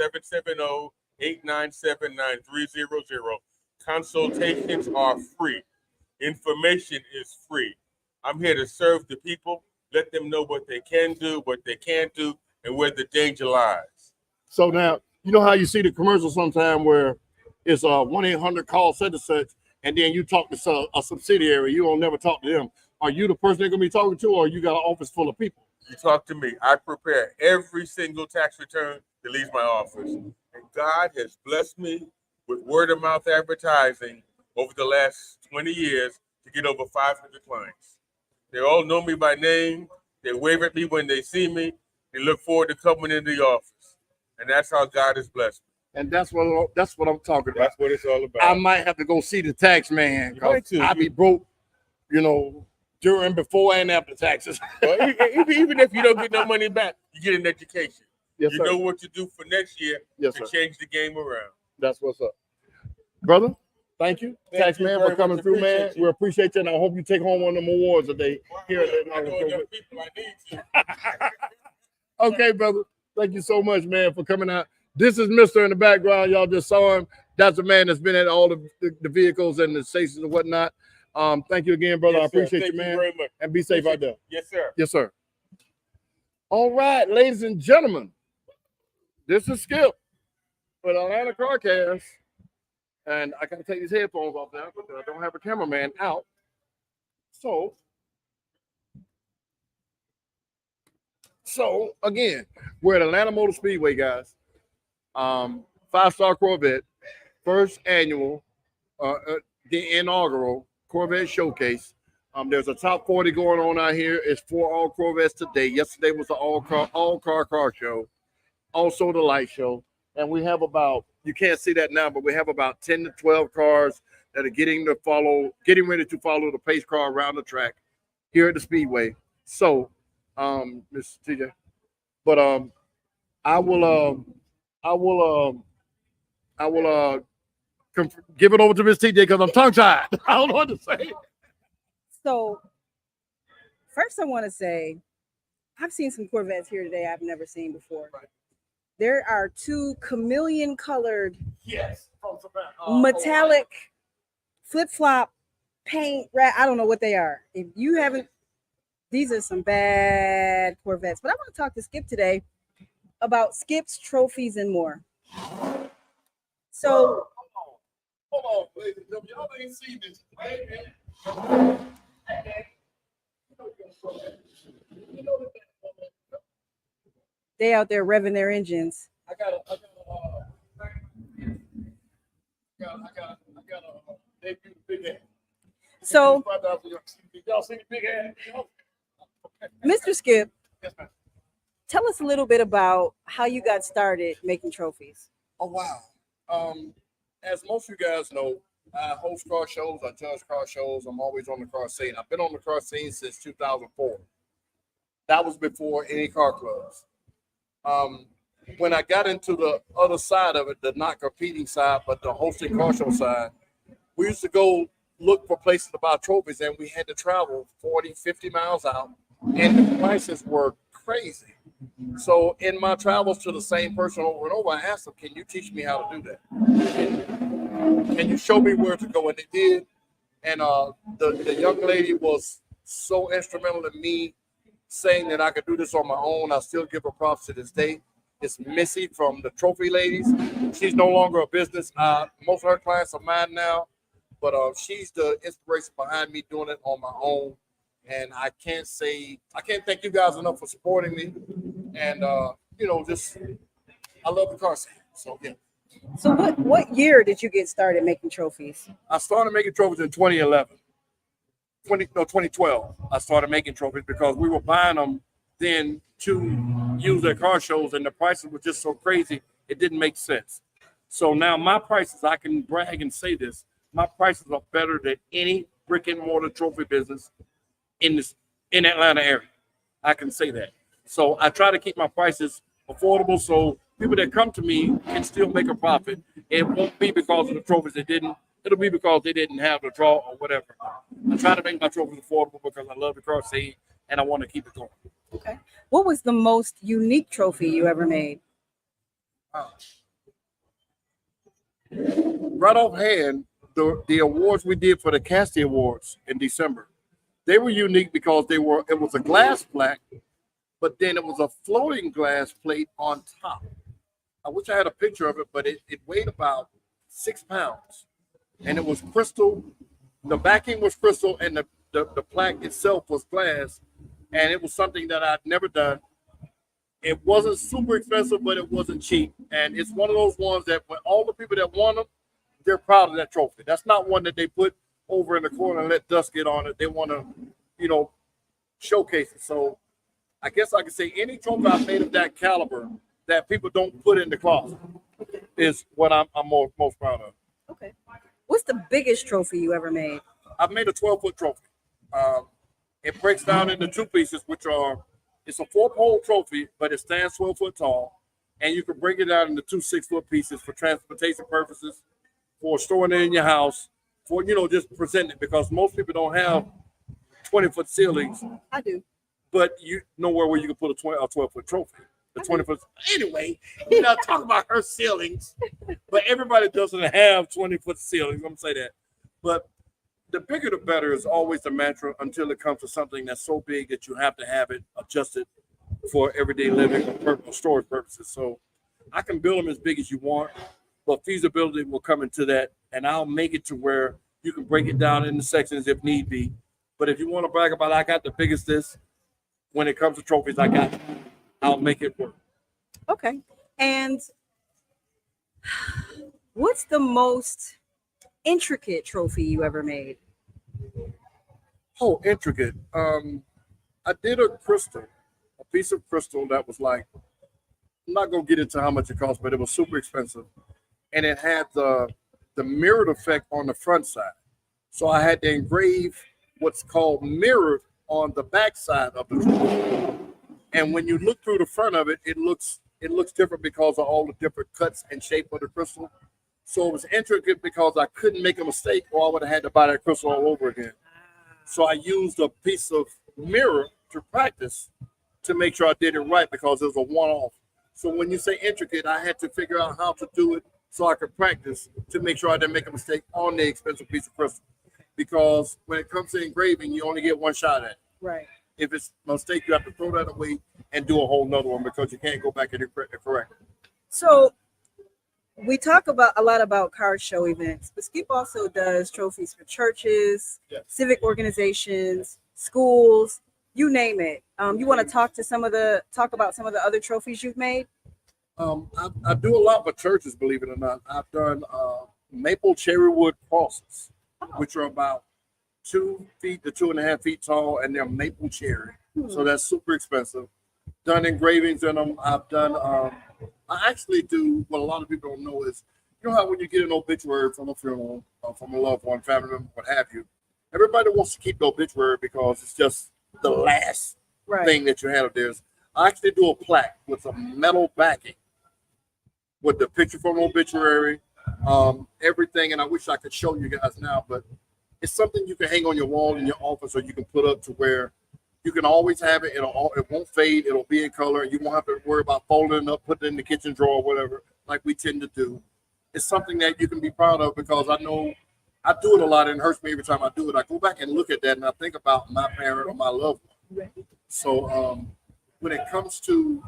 770-897-9300. Consultations are free. Information is free. I'm here to serve the people, let them know what they can do, what they can't do, and where the danger lies. So now, you know how you see the commercial sometime where it's a 1-800 call such and such, and then you talk to a subsidiary, you don't never talk to them. Are you the person they're going to be talking to, or you got an office full of people? You talk to me. I prepare every single tax return that leaves my office. And God has blessed me with word-of-mouth advertising over the last 20 years to get over 500 clients. They all know me by name. They wave at me when they see me. They look forward to coming into the office. And that's how God has blessed me. And that's what I'm talking about. That's what it's all about. I might have to go see the tax man. I be broke, during, before, and after taxes. Well, even if you don't get no money back, you get an education. Yes, you sir. know what to do for next year Yes, to sir. change the game around. That's what's up. Brother, thank you. Thank Tax you man very for coming much. through, man. Appreciate you. We appreciate you, and I hope you take home one of them awards today. Here at I know enough people I need to. Okay, brother. Thank you so much, man, for coming out. This is Mr. in the background. Y'all just saw him. That's the man that's been at all the vehicles and the stations and whatnot. Thank you again, brother. Yes, I appreciate sir. you, Thank man. very much. And be safe out there. Yes, sir. Yes, sir. All right, ladies and gentlemen, this is Skip with Atlanta CarCast. And I got to take these headphones off now because I don't have a cameraman out. So again, we're at Atlanta Motor Speedway, guys. 5-Star Corvette, first annual, the inaugural Corvette Showcase. There's a top 40 going on out here. It's for all Corvettes today. Yesterday was the all car show, also the light show. And we have about, you can't see that now, but we have about 10 to 12 cars that are getting ready to follow the pace car around the track here at the Speedway. So, Mr. TJ, but I will give it over to Miss TJ because I'm tongue tied. I don't know what to say. So, first I want to say, I've seen some Corvettes here today I've never seen before. Right. There are two chameleon colored, metallic flip-flop paint. I don't know what they are. If you haven't, these are some bad Corvettes. But I want to talk to Skip today about Skip's trophies and more. So, hold on, ladies and gentlemen. Y'all ain't seen this. They out there revving their engines. I got a debut big hand. So, y'all see the big hand? Mr. Skip, Yes, ma'am. tell us a little bit about how you got started making trophies. Oh wow. As most of you guys know, I host car shows, I judge car shows, I'm always on the car scene. I've been on the car scene since 2004. That was before any car clubs. When I got into the other side of it, the not competing side, but the hosting car show side, we used to go look for places to buy trophies, and we had to travel 40, 50 miles out, and the prices were crazy. So in my travels to the same person over and over, I asked them, can you teach me how to do that? Can you show me where to go? And they did. And the young lady was so instrumental in me saying that I could do this on my own. I still give her props to this day. It's Missy from the Trophy Ladies. She's no longer a business. Most of her clients are mine now, but she's the inspiration behind me doing it on my own. And I can't thank you guys enough for supporting me. And just I love the car scene. So yeah. So what year did you get started making trophies? I started making trophies in 2011. 2012. I started making trophies because we were buying them then to use at car shows, and the prices were just so crazy it didn't make sense. So now my prices, I can brag and say this, my prices are better than any brick and mortar trophy business in Atlanta area. I can say that. So I try to keep my prices affordable so people that come to me can still make a profit. It won't be because of the trophies it'll be because they didn't have the draw or whatever. I try to make my trophies affordable because I love the car scene and I want to keep it going. Okay. What was the most unique trophy you ever made? Right offhand, the awards we did for the Casty Awards in December, they were unique because it was a glass plaque, but then it was a floating glass plate on top. I wish I had a picture of it, but it weighed about 6 pounds. And it was crystal. The backing was crystal, and the plaque itself was glass. And it was something that I'd never done. It wasn't super expensive, but it wasn't cheap. And it's one of those ones that when all the people that won them, they're proud of that trophy. That's not one that they put over in the corner and let dust get on it. They want to, showcase it. So I guess I could say any trophy I've made of that caliber that people don't put in the closet is what I'm most proud of. Okay. What's the biggest trophy you ever made? I've made a 12-foot trophy. It breaks down into two pieces, it's a 4-pole trophy, but it stands 12 foot tall. And you can break it down into 2 6-foot pieces for transportation purposes, for storing it in your house, for, just presenting it, because most people don't have 20-foot ceilings. I do. But you nowhere where you can put a 12-foot trophy. The 20-foot. Anyway, we're not talking about her ceilings, but everybody doesn't have 20-foot ceilings. I'm gonna say that. But the bigger the better is always the mantra until it comes to something that's so big that you have to have it adjusted for everyday living or storage purposes. So I can build them as big as you want, but feasibility will come into that, and I'll make it to where you can break it down into sections if need be. But if you want to brag about I got the biggest this, when it comes to trophies, I'll make it work. Okay. And what's the most intricate trophy you ever made? Oh, intricate. I did a piece of crystal that was like, I'm not gonna get into how much it cost, but it was super expensive. And it had the mirrored effect on the front side. So I had to engrave what's called mirrored on the back side of the trophy. And when you look through the front of it, it looks different because of all the different cuts and shape of the crystal. So it was intricate because I couldn't make a mistake or I would have had to buy that crystal all over again. So I used a piece of mirror to practice to make sure I did it right because it was a one-off. So when you say intricate, I had to figure out how to do it so I could practice to make sure I didn't make a mistake on the expensive piece of crystal. Because when it comes to engraving, you only get one shot at it. Right. If it's a mistake, you have to throw that away and do a whole nother one because you can't go back and correct it. So we talk a lot about car show events, but Skip also does trophies for churches, yes, civic organizations, schools, you name it. You want to talk about some of the other trophies you've made? I do a lot for churches, believe it or not. I've done maple cherry wood crosses, which are about 2 feet to 2.5 feet tall, and they're maple cherry. So that's super expensive. Done engravings in them. I've done, I actually do what a lot of people don't know is, you know how when you get an obituary from a funeral, from a loved one, family member, what have you, everybody wants to keep the obituary because it's just the last thing that you have of theirs. I actually do a plaque with a metal backing with the picture from the obituary, everything, and I wish I could show you guys now, but it's something you can hang on your wall in your office or you can put up to where you can always have it. It won't fade. It'll be in color. You won't have to worry about folding it up, putting it in the kitchen drawer or whatever, like we tend to do. It's something that you can be proud of because I know I do it a lot and it hurts me every time I do it. I go back and look at that and I think about my parent or my loved one. So when it comes to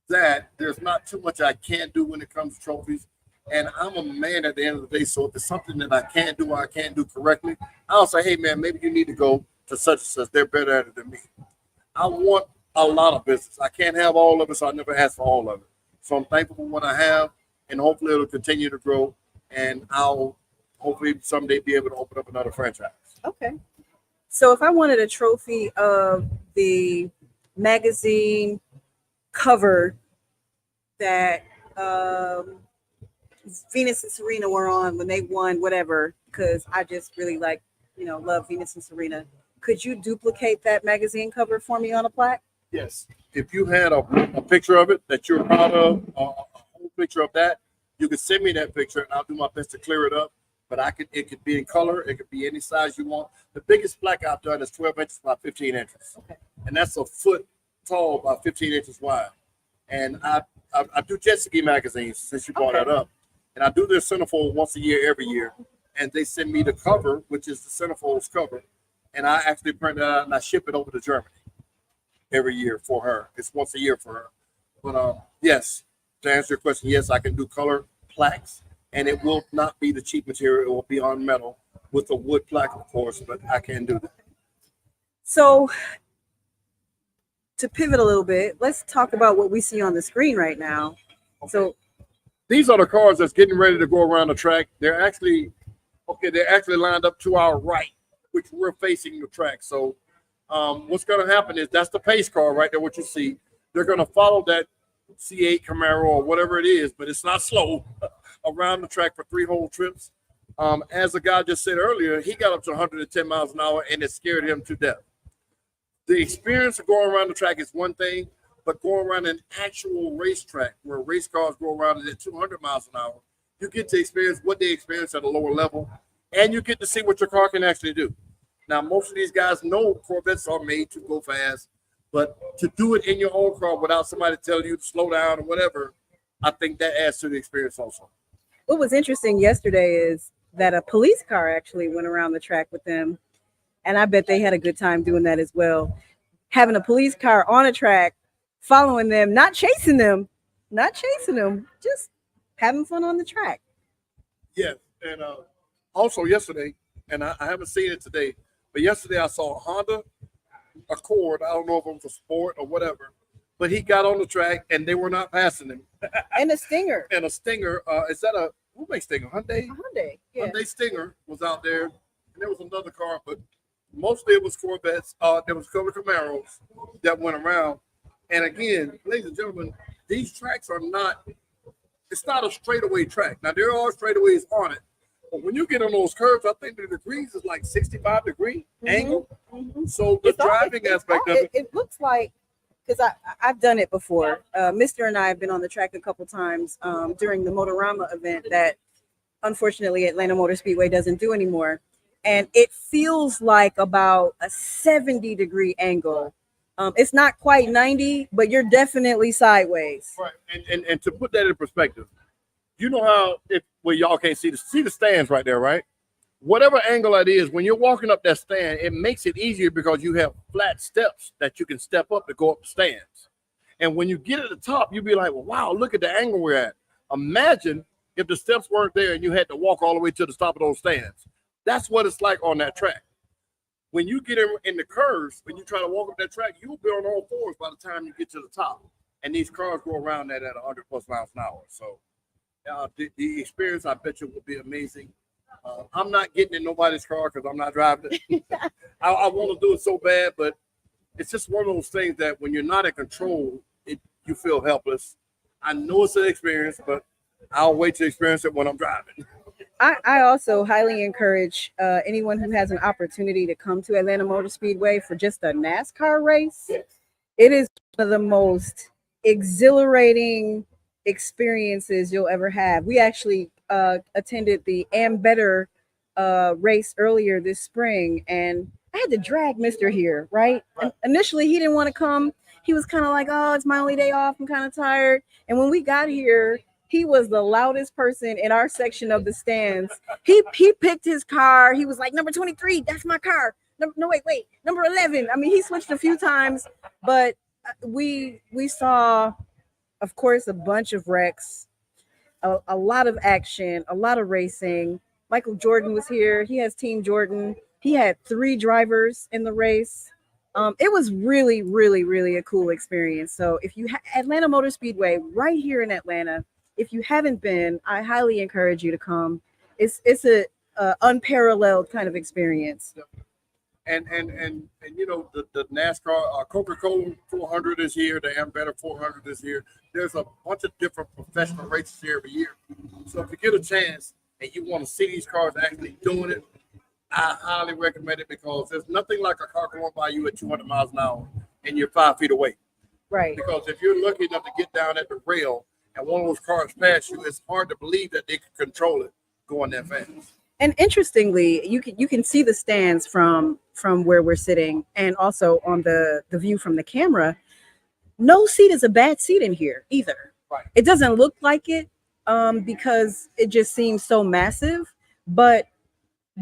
that, there's not too much I can't do when it comes to trophies. And I'm a man at the end of the day. So if it's something that I can't do or I can't do correctly, I'll say, hey, man, maybe you need to go to such and such. They're better at it than me. I want a lot of business. I can't have all of it, so I never ask for all of it. So I'm thankful for what I have, and hopefully it'll continue to grow. And I'll hopefully someday be able to open up another franchise. Okay. So if I wanted a trophy of the magazine cover that Venus and Serena were on when they won whatever, because I just really love Venus and Serena. Could you duplicate that magazine cover for me on a plaque? Yes. If you had a picture of it that you're proud of, a whole picture of that, you could send me that picture and I'll do my best to clear it up. But it could be in color, it could be any size you want. The biggest plaque I've done is 12 inches by 15 inches. Okay. And that's a foot tall by 15 inches wide. And I do jet ski magazines since you brought that up. And I do their centerfold once a year, every year. And they send me the cover, which is the centerfold's cover. And I actually print it out and I ship it over to Germany every year for her. It's once a year for her. But yes, to answer your question, yes, I can do color plaques. And it will not be the cheap material. It will be on metal with a wood plaque, of course, but I can do that. So to pivot a little bit, let's talk about what we see on the screen right now. Okay. So these are the cars that's getting ready to go around the track. They're actually lined up to our right, which we're facing the track. So what's going to happen is that's the pace car right there, what you see. They're going to follow that C8 Camaro or whatever it is, but it's not slow, around the track for 3 whole trips. As the guy just said earlier, he got up to 110 miles an hour and it scared him to death. The experience of going around the track is one thing, but going around an actual racetrack where race cars go around at 200 miles an hour, you get to experience what they experience at a lower level, and you get to see what your car can actually do. Now, most of these guys know Corvettes are made to go fast, but to do it in your own car without somebody telling you to slow down or whatever, I think that adds to the experience also. what was interesting yesterday is that a police car actually went around the track with them. And I bet they had a good time doing that as well. Having a police car on a track, following them, not chasing them, just having fun on the track. Yes, and also yesterday, and I haven't seen it today, but yesterday I saw a Honda Accord. I don't know if it was a Sport or whatever, but he got on the track and they were not passing him. And a Stinger. And a Stinger, is that who makes Stinger? Hyundai? Hyundai, yeah. Hyundai Stinger was out there, and there was another car, but mostly it was Corvettes. There was a couple of Camaros that went around. And again, ladies and gentlemen, these tracks are not, it's not a straightaway track. Now, there are straightaways on it, but when you get on those curves, I think the degrees is like 65-degree angle. So the driving aspect of it. It looks like, because I've done it before. Mr. and I have been on the track a couple times during the Motorama event that, unfortunately, Atlanta Motor Speedway doesn't do anymore. And it feels like about a 70-degree angle. It's not quite 90, but you're definitely sideways. Right. And to put that in perspective, you know how y'all can't see the stands right there, right? Whatever angle that is, when you're walking up that stand, it makes it easier because you have flat steps that you can step up to go up the stands. And when you get at the top, you'll be like, well, wow, look at the angle we're at. Imagine if the steps weren't there and you had to walk all the way to the top of those stands. That's what it's like on that track. When you get in the curves, when you try to walk up that track, you'll be on all fours by the time you get to the top. And these cars go around that at 100+ miles an hour. So the experience, I bet you, will be amazing. I'm not getting in nobody's car because I'm not driving it. I want to do it so bad, but it's just one of those things that when you're not in control, you feel helpless. I know it's an experience, but I'll wait to experience it when I'm driving. I also highly encourage anyone who has an opportunity to come to Atlanta Motor Speedway for just a NASCAR race. It is one of the most exhilarating experiences you'll ever have. We actually attended the Am Better race earlier this spring, and I had to drag Mr. here, right? And initially, he didn't want to come. He was kind of like, oh, it's my only day off. I'm kind of tired. And when we got here, he was the loudest person in our section of the stands. He picked his car. He was like, number 23, that's my car. No, wait. Number 11. I mean, he switched a few times, but we saw, of course, a bunch of wrecks, a lot of action, a lot of racing. Michael Jordan was here. He has Team Jordan. He had 3 drivers in the race. It was really, really, really a cool experience. So if you Atlanta Motor Speedway right here in Atlanta, if you haven't been, I highly encourage you to come. It's a unparalleled kind of experience. And you know, the NASCAR Coca-Cola 400 is here, the Ambetter 400 is here. There's a bunch of different professional races here every year. So if you get a chance and you want to see these cars actually doing it, I highly recommend it, because there's nothing like a car going by you at 200 miles an hour and you're 5 feet away. Right. Because if you're lucky enough to get down at the rail and one of those cars pass you, it's hard to believe that they can control it going that fast. And interestingly, you can see the stands from where we're sitting, and also on the view from the camera. No seat is a bad seat in here either. Right. It doesn't look like it because it just seems so massive, but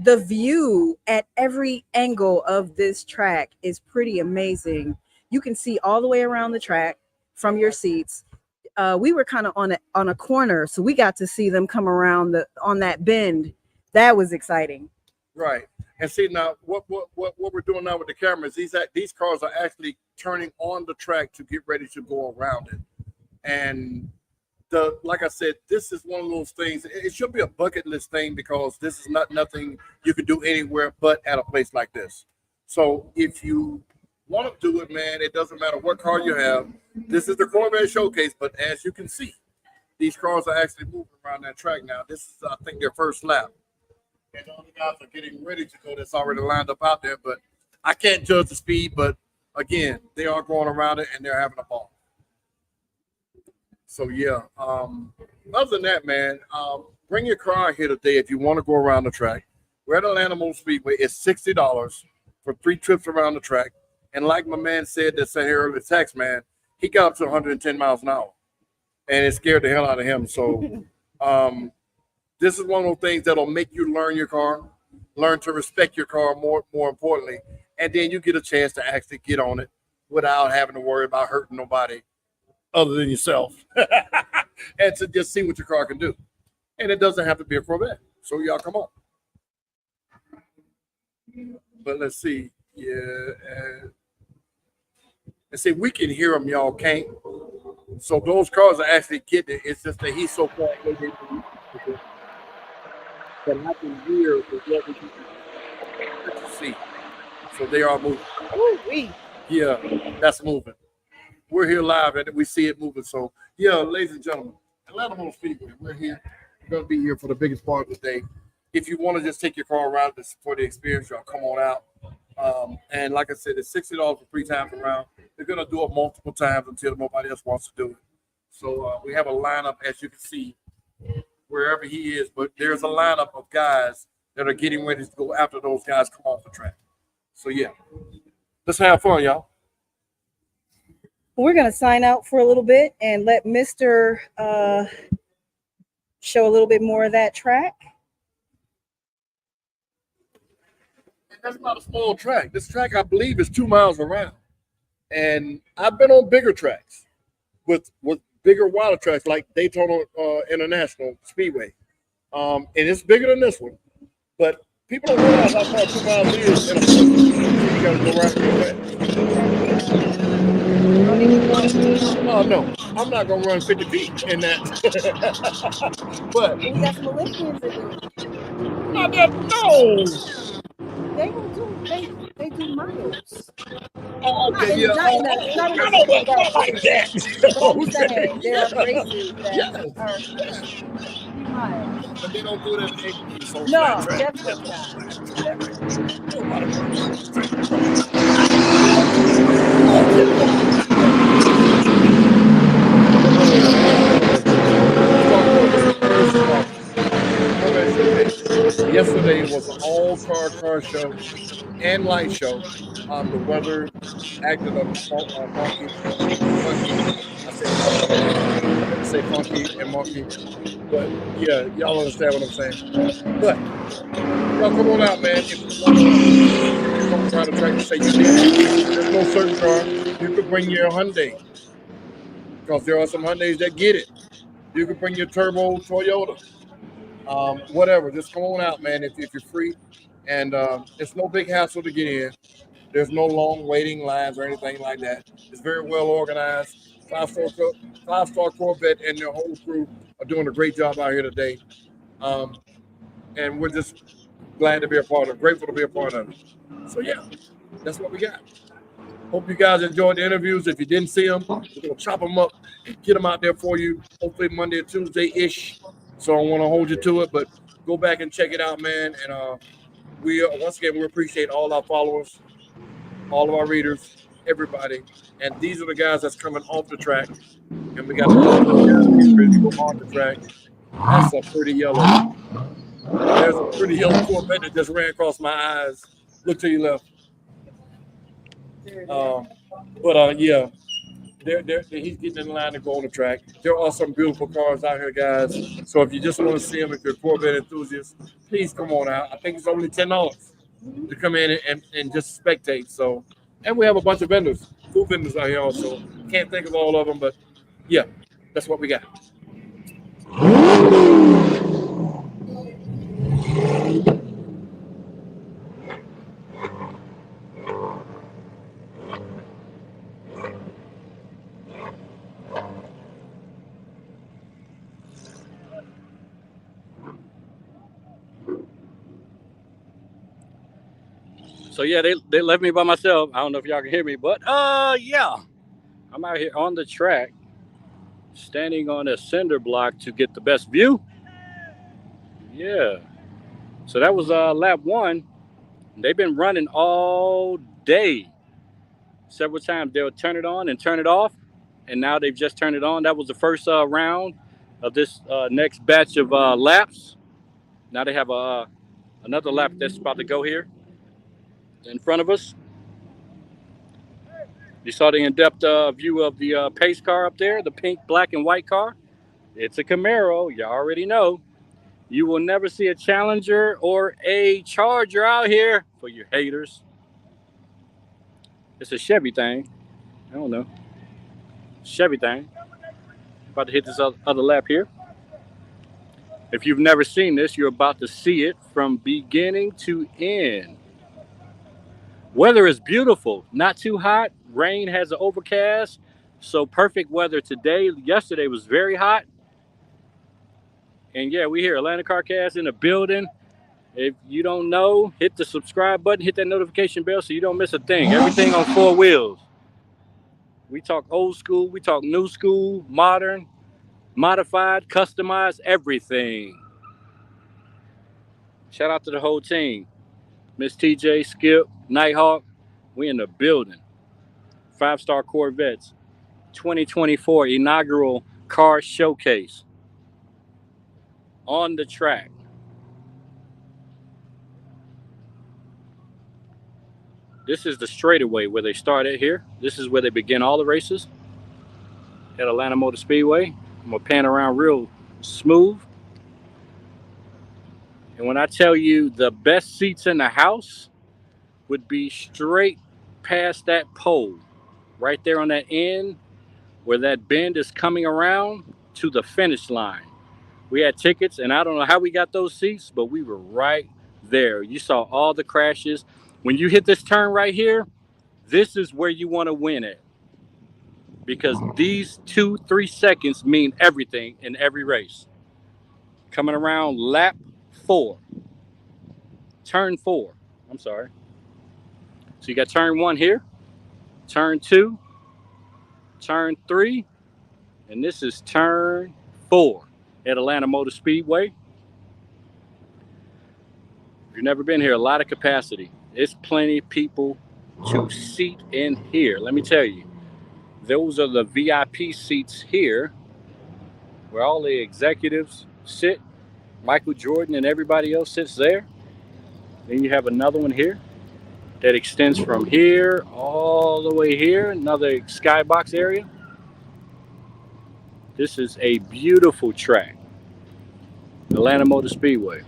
the view at every angle of this track is pretty amazing. You can see all the way around the track from your seats. We were kind of on a corner, so we got to see them come around on that bend. That was exciting. Right. And see, now what we're doing now with the cameras, these cars are actually turning on the track to get ready to go around it. And like I said, this is one of those things. It should be a bucket list thing, because this is nothing you can do anywhere but at a place like this. So if you want to do it, man, it doesn't matter what car you have. This is the Corvette showcase, but as you can see, these cars are actually moving around that track now. This is, I think, their first lap. And all the guys are getting ready to go. That's already lined up out there, but I can't judge the speed. But again, they are going around it and they're having a ball. So yeah. Other than that, man, bring your car here today if you want to go around the track. We're at Atlanta Motor Speedway. It's $60 for 3 trips around the track. And like my man said, that said here earlier, tax man, he got up to 110 miles an hour, and it scared the hell out of him. So. This is one of those things that'll make you learn your car, learn to respect your car more importantly, and then you get a chance to actually get on it without having to worry about hurting nobody other than yourself, and to just see what your car can do. And it doesn't have to be a Corvette. So y'all come on. But let's see. Yeah. And see, we can hear them, y'all can't. So those cars are actually getting it. It's just that he's so far away. That I can hear what we can see. So they are moving. Ooh-wee. Yeah, that's moving. We're here live and we see it moving. So yeah, ladies and gentlemen, Atlanta Motor Speedway, we're here. We're going to be here for the biggest part of the day. If you want to just take your car around for the experience, y'all come on out. And like I said, it's $60 for 3 times around. They're going to do it multiple times until nobody else wants to do it. So we have a lineup, as you can see, wherever he is, but there's a lineup of guys that are getting ready to go after those guys come off the track. So yeah, let's have fun, y'all. We're going to sign out for a little bit and let Mr. Show a little bit more of that track. And that's not a small track. This track, I believe, is 2 miles around. And I've been on bigger tracks with bigger, wilder tracks like Daytona International Speedway. And it's bigger than this one. But people don't realize how far 2 miles is. And you got to go right through that. Oh, no. I'm not going to run 50 feet in that. But We got some Olympians that do. Not that, no. They will do, they do miles. Oh, okay, yeah. Not in a like that. But I'm saying there are races that are miles. But they don't do that in English. So No, definitely Yesterday was an all-car car show and light show. The weather acted up funky. I say funky and monkey. But yeah, y'all understand what I'm saying. But y'all come on out, man. If you want to take your car around the track and say you did it, there's no certain car. You could bring your Hyundai because there are some Hyundais that get it. You could bring your turbo Toyota. Whatever. Just come on out, man, if you're free. And it's no big hassle to get in. There's no long waiting lines or anything like that. It's very well organized. Five-star Corvette and their whole crew are doing a great job out here today. And we're just glad to be a part of it, grateful to be a part of it. So, yeah, that's what we got. Hope you guys enjoyed the interviews. If you didn't see them, we're going to chop them up and get them out there for you, hopefully Monday or Tuesday-ish. So I don't want to hold you to it, but go back and check it out, man. And once again, we appreciate all our followers, all of our readers, everybody. And these are the guys that's coming off the track. And we got the guys getting ready to go on the track. That's a pretty yellow. There's a pretty yellow Corvette that just ran across my eyes. Look to your left. Yeah, he's getting in line to go on the track. There are some beautiful cars out here, guys. So if you just want to see them, if you're a Corvette enthusiast, please come on out. I think it's only $10 to come in and just spectate. So, and we have a bunch of vendors, food vendors out here also. Can't think of all of them, but yeah, that's what we got. So yeah, they left me by myself. I don't know if y'all can hear me, but yeah, I'm out here on the track, standing on a cinder block to get the best view. Yeah. So that was lap 1. They've been running all day. Several times they'll turn it on and turn it off, and now they've just turned it on. That was the first round of this next batch of laps. Now they have another lap that's about to go here in front of us. You saw the in-depth view of the pace car up there, the pink, black, and white car. It's a Camaro. You already know. You will never see a Challenger or a Charger out here for your haters. It's a Chevy thing. I don't know. Chevy thing. About to hit this other lap here. If you've never seen this, you're about to see it from beginning to end. Weather is beautiful, not too hot. Rain has an overcast, so perfect weather today. Yesterday was very hot. And yeah, we here, Atlanta CarCast in the building. If you don't know, hit the subscribe button, hit that notification bell so you don't miss a thing. Everything on 4 wheels. We talk old school, we talk new school, modern, modified, customized, everything. Shout out to the whole team. Miss TJ, Skip, Nighthawk, we in the building. 5-star Corvettes, 2024 inaugural car showcase on the track. This is the straightaway where they start at here. This is where they begin all the races at Atlanta Motor Speedway. I'm gonna pan around real smooth. And when I tell you the best seats in the house would be straight past that pole, right there on that end where that bend is coming around to the finish line. We had tickets, and I don't know how we got those seats, but we were right there. You saw all the crashes. When you hit this turn right here, this is where you want to win it, because these 2-3 seconds mean everything in every race. Coming around lap 4, turn 4, I'm sorry. So you got turn 1 here, turn 2, turn 3, and this is turn 4 at Atlanta Motor Speedway. If you've never been here, a lot of capacity. It's plenty of people to seat in here. Let me tell you, those are the VIP seats here where all the executives sit. Michael Jordan and everybody else sits there. Then you have another one here that extends from here all the way here, another skybox area. This is a beautiful track. Atlanta Motor Speedway.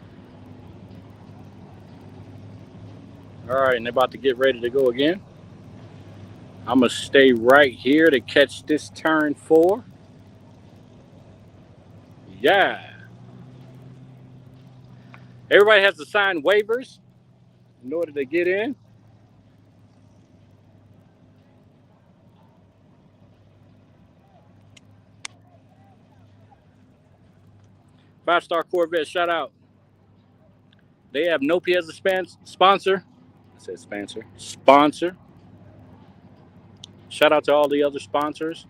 All right, and they're about to get ready to go again. I'm going to stay right here to catch this turn 4. Yeah. Everybody has to sign waivers in order to get in. Five-star Corvette, shout out. They have Nopi as a sponsor. I said sponsor. Shout out to all the other sponsors.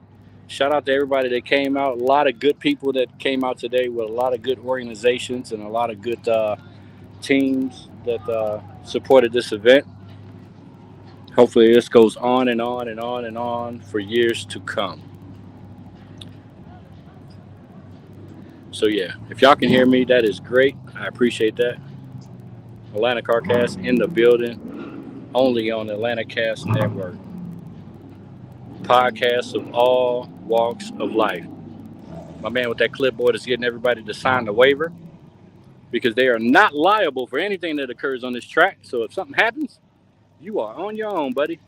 Shout out to everybody that came out. A lot of good people that came out today with a lot of good organizations and a lot of good teams that supported this event. Hopefully this goes on and on and on and on for years to come. So yeah, if y'all can hear me, that is great. I appreciate that. Atlanta CarCast in the building, only on the Atlanta Cast Network. Podcasts of all walks of life. My man with that clipboard is getting everybody to sign the waiver because they are not liable for anything that occurs on this track. So if something happens, you are on your own, buddy.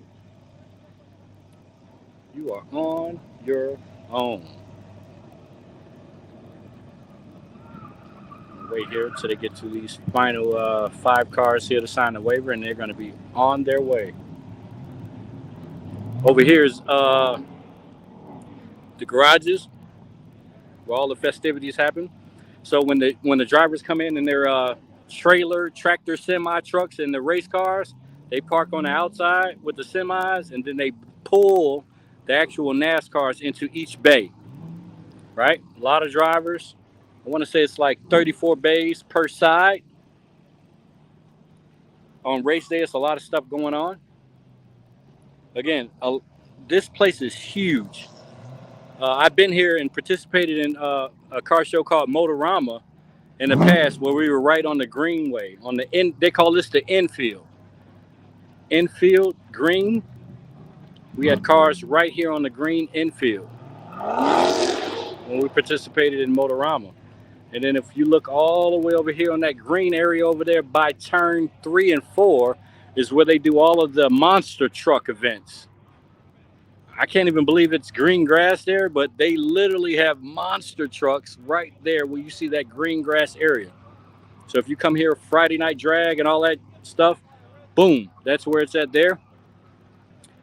You are on your own. Wait here until they get to these final 5 cars here to sign the waiver, and they're going to be on their way. Over here is the garages where all the festivities happen. So when the drivers come in their trailer, tractor, semi trucks, and the race cars, they park on the outside with the semis, and then they pull the actual NASCARs into each bay. Right? A lot of drivers. I want to say it's like 34 bays per side. On race day, it's a lot of stuff going on. Again, this place is huge. I've been here and participated in a car show called Motorama in the past, where we were right on the greenway. On the end, they call this the infield. Infield green. We had cars right here on the green infield when we participated in Motorama. And then if you look all the way over here on that green area over there by turn 3 and 4 is where they do all of the monster truck events. I can't even believe it's green grass there, but they literally have monster trucks right there where you see that green grass area. So if you come here Friday night drag and all that stuff, boom, that's where it's at there.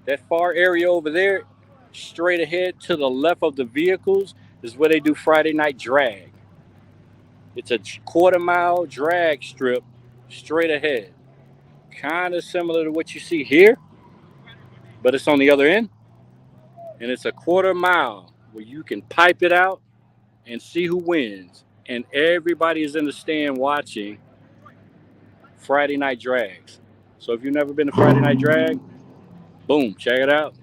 That far area over there, straight ahead to the left of the vehicles, is where they do Friday night drag. It's a quarter-mile drag strip straight ahead. Kind of similar to what you see here, but it's on the other end. And it's a quarter mile where you can pipe it out and see who wins. And everybody is in the stand watching Friday night drags. So if you've never been to Friday night drag, boom, check it out.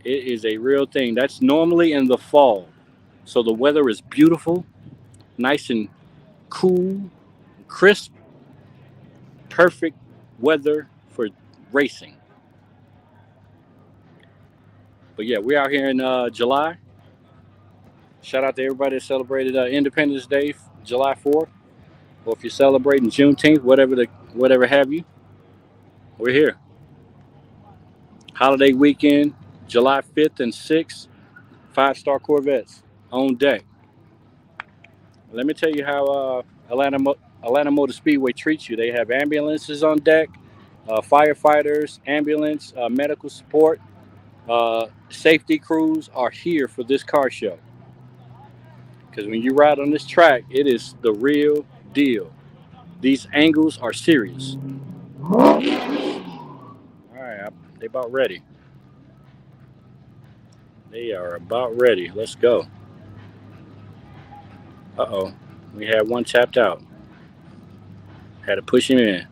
It is a real thing. That's normally in the fall. So the weather is beautiful, nice and cool, crisp, perfect weather for racing. But yeah, we're out here in July. Shout out to everybody that celebrated Independence Day, July 4th. Or if you're celebrating Juneteenth, whatever have you, we're here. Holiday weekend, July 5th and 6th, 5-star Corvettes on deck. Let me tell you how Atlanta Motor Speedway treats you. They have ambulances on deck, firefighters, ambulance, medical support, safety crews are here for this car show. Because when you ride on this track, it is the real deal. These angles are serious. All right, they about ready. They are about ready. Let's go. Uh-oh. We had one tapped out. Had to push him in.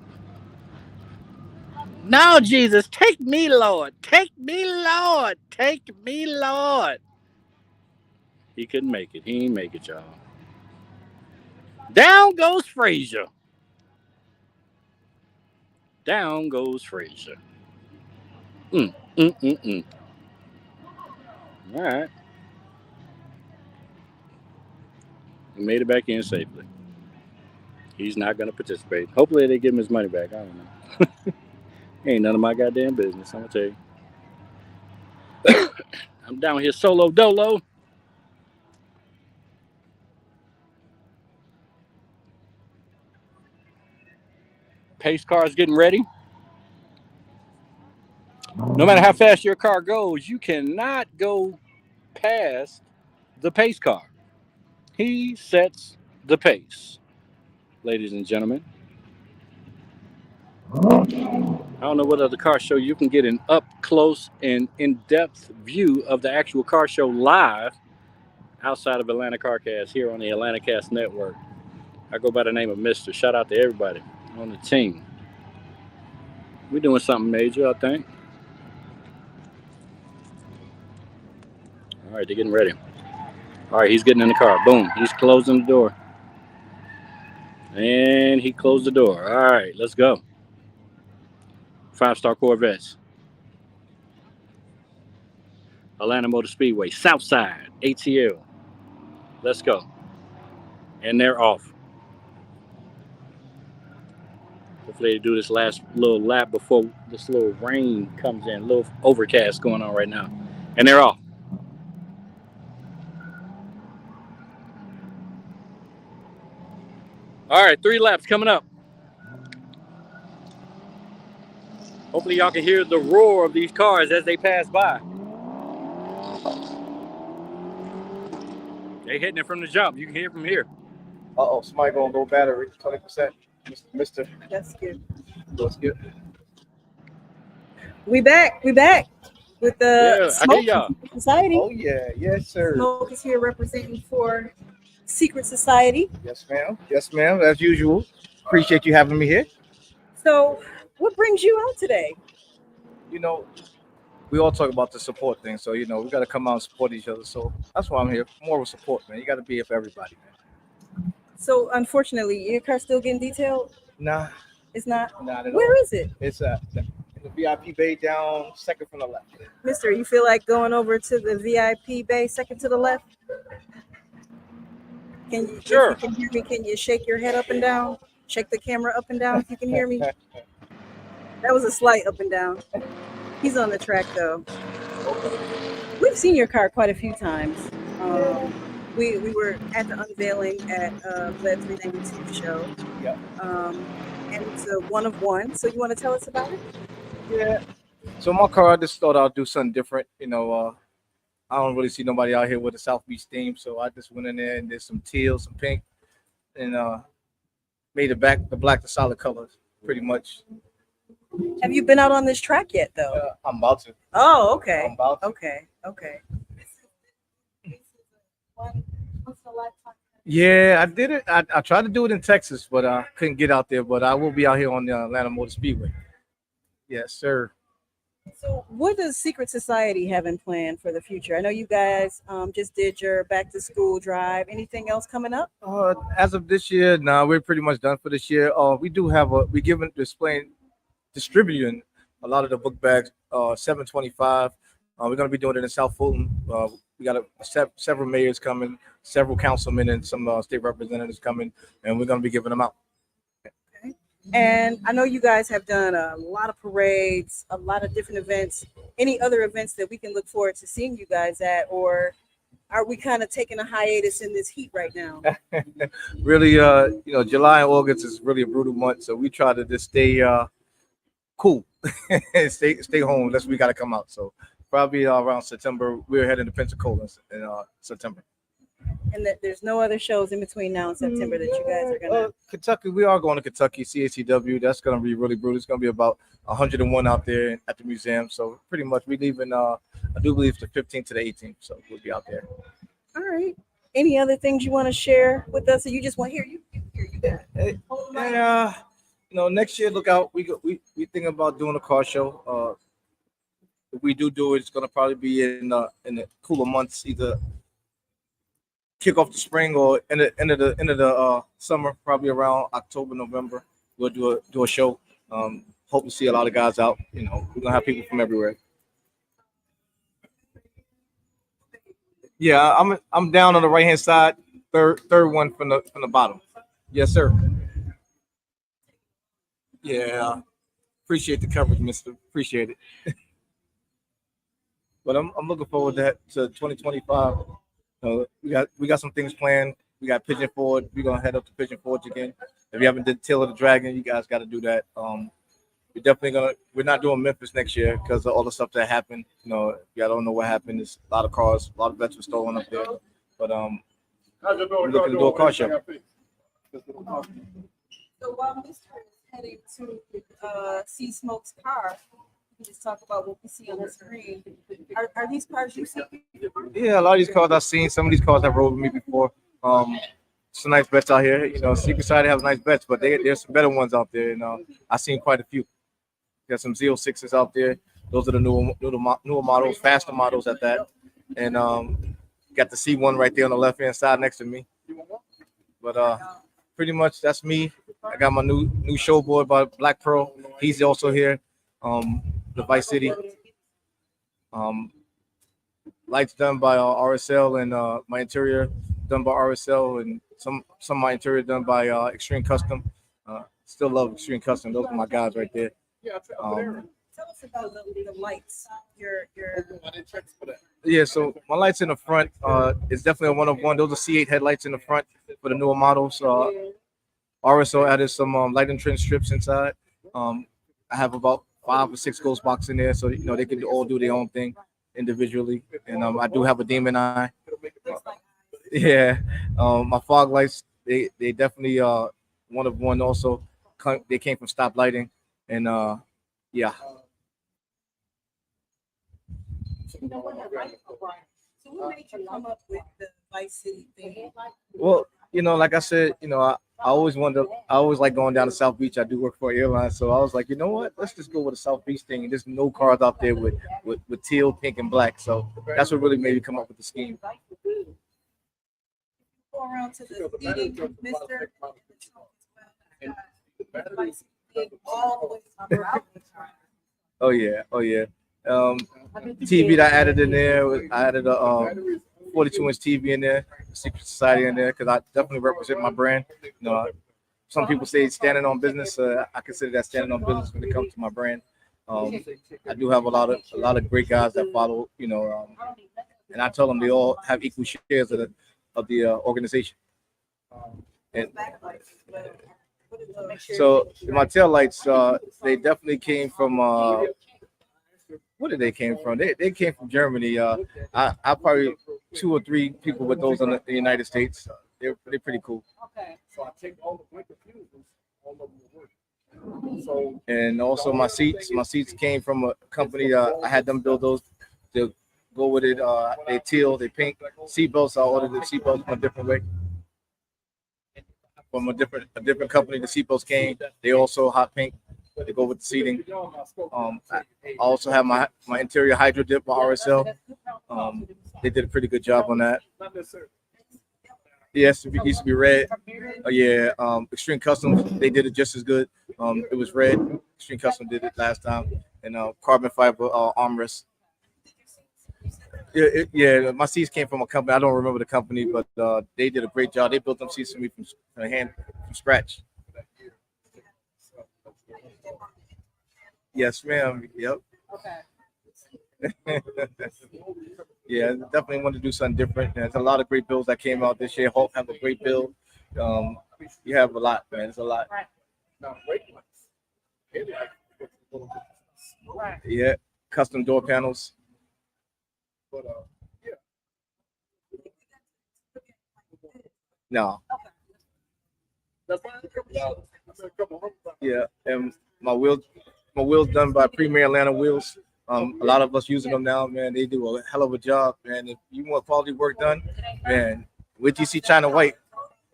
No, Jesus, take me, Lord. Take me, Lord. Take me, Lord. He couldn't make it. He didn't make it, y'all. Down goes Frazier. Down goes Frazier. All right. He made it back in safely. He's not going to participate. Hopefully they give him his money back. I don't know. Ain't none of my goddamn business, I'm going to tell you. I'm down here solo dolo. Pace car's getting ready. No matter how fast your car goes, you cannot go past the pace car. He sets the pace, ladies and gentlemen. I don't know what other car show you can get an up close and in-depth view of the actual car show live outside of Atlanta CarCast here on the Atlanta Cast Network. I go by the name of Mr. Shout out to everybody on the team. We're doing something major, I think. All right, they're getting ready. All right, he's getting in the car. Boom, he's closing the door. And he closed the door. All right, let's go. 5-star Corvettes. Atlanta Motor Speedway, Southside, ATL. Let's go. And they're off. Hopefully they do this last little lap before this little rain comes in. A little overcast going on right now. And they're off. All right, 3 laps coming up. Hopefully y'all can hear the roar of these cars as they pass by. They hitting it from the jump. You can hear it from here. Uh-oh, somebody gonna go battery, 20%. Mr. That's good. That's good. We back with the Smoke Society. Oh yeah, yes sir. Smoke is here representing for Secret Society. Yes ma'am. Yes ma'am, as usual. Appreciate you having me here. So what brings you out today? You know, we all talk about the support thing, so you know we got to come out and support each other. So that's why I'm here. More of a support, man. You got to be here for everybody, man. So unfortunately, your car's still getting detailed? Nah, it's not. Not at all. Where is it? It's in the VIP bay down second from the left. Mister, you feel like going over to the VIP bay second to the left? Can you? Sure. If you can hear me, can you shake your head up and down? Shake the camera up and down if you can hear me. That was a slight up and down. He's on the track though. We've seen your car quite a few times. We were at the unveiling at Bled 392 show. Yeah. And it's a 1 of 1. So you want to tell us about it? Yeah. So my car, I just thought I'd do something different. You know, I don't really see nobody out here with a South Beach theme, so I just went in there and did some teal, some pink, and made the black the solid colors, pretty much. Have you been out on this track yet, though? I'm about to. Oh, okay. I'm about to. Okay. Yeah, I did it. I tried to do it in Texas, but I couldn't get out there. But I will be out here on the Atlanta Motor Speedway. Yes, sir. So what does Secret Society have in plan for the future? I know you guys just did your back to school drive. Anything else coming up? As of this year, we're pretty much done for this year. We do have distributing a lot of the book bags, 725. We're going to be doing it in South Fulton. We got several mayors coming, several councilmen, and some state representatives coming, and we're going to be giving them out. Okay. And I know you guys have done a lot of parades, a lot of different events. Any other events that we can look forward to seeing you guys at, or are we kind of taking a hiatus in this heat right now? Really, July and August is really a brutal month, so we try to just stay cool and stay home unless we got to come out. So probably around September, we're heading to Pensacola in September. And that there's no other shows in between now and September that you guys are gonna. Kentucky, we are going to Kentucky, CACW. That's going to be really brutal. It's going to be about 101 out there at the museum. So pretty much we leaving. I do believe the 15th to the 18th. So we'll be out there. All right. Any other things you want to share with us, or you just want to hear you? Next year, look out. We think about doing a car show. If we do it, it's going to probably be in the cooler months, either kick off the spring or end of the summer, probably around October, November. We'll do a show. Hope to see a lot of guys out. We're gonna have people from everywhere. Yeah, I'm down on the right hand side. third one from the bottom. Yes, sir. Yeah, appreciate the coverage, Mister. Appreciate it. But I'm looking forward to 2025. We got some things planned. We got Pigeon Forge. We're gonna head up to Pigeon Forge again. If you haven't did Tail of the Dragon, you guys got to do that. We're not doing Memphis next year because of all the stuff that happened. Y'all don't know what happened. There's a lot of cars, a lot of vets were stolen up there. But we're looking to do a car show. So while Mr. is heading to see Smoke's car, we just talk about what we see on the screen. Are these cars you see? Yeah, a lot of these cars I've seen. Some of these cars have rode with me before. Some nice bets out here. Secret Side has nice bets, but there's some better ones out there. I've seen quite a few. Got some Z06s out there. Those are the newer models, faster models at that. And got the C1 right there on the left-hand side next to me. But pretty much that's me. I got my new showboard by Black Pearl. He's also here. The Vice City. Lights done by RSL, and my interior done by RSL, and some of my interior done by Extreme Custom. Still love Extreme Custom. Those are my guys right there. Tell us about the lights. Yeah, so my lights in the front is definitely a one-of-one. Those are C8 headlights in the front for the newer models. RSO added some lighting trim strips inside. I have about 5 or 6 ghost boxes in there, so they can all do their own thing individually. And I do have a demon eye. Yeah, my fog lights they definitely one-of-one also. They came from Stop Lighting, and yeah. So what made you come up with the Vice City thing? Well, like I said, I always like going down to South Beach. I do work for an airline, so I was like, you know what? Let's just go with a South Beach thing. And there's no cars out there with teal, pink, and black. So that's what really made me come up with the scheme. Go around to the seating, Mr. Oh yeah. TV that I added in there. I added a 42-inch TV in there, Secret Society in there, because I definitely represent my brand. Some people say standing on business. I consider that standing on business when it comes to my brand. I do have a lot of great guys that follow, and I tell them they all have equal shares of the organization. And so my tail lights, they definitely came from. Where did they came from? They came from Germany. I probably 2 or 3 people with those in the United States. They're pretty cool. Okay. So I take all the blinker fuses, all of them work. So and also my seats. My seats came from a company. I had them build those to go with it. They teal, they pink. Seatbelts, I ordered the seatbelts from a different way. From a different company, the seatbelts came. They also hot pink. They go with the seating. I also have my interior hydro dip by RSL. They did a pretty good job on that. Yes, it used to be red. Yeah, Extreme Custom, they did it just as good. It was red. Extreme Custom did it last time. And carbon fiber armrest. Yeah, my seats came from a company. I don't remember the company, but they did a great job. They built them seats for me from scratch. Yes, ma'am. Yep. Okay. Yeah, definitely want to do something different. There's a lot of great builds that came out this year. Hope have a great build. You have a lot, man. It's a lot. Yeah, custom door panels. No. Yeah, and my wheels done by Premier Atlanta Wheels. A lot of us using them now, man. They do a hell of a job, man. If you want quality work done, man, wait till you see China White.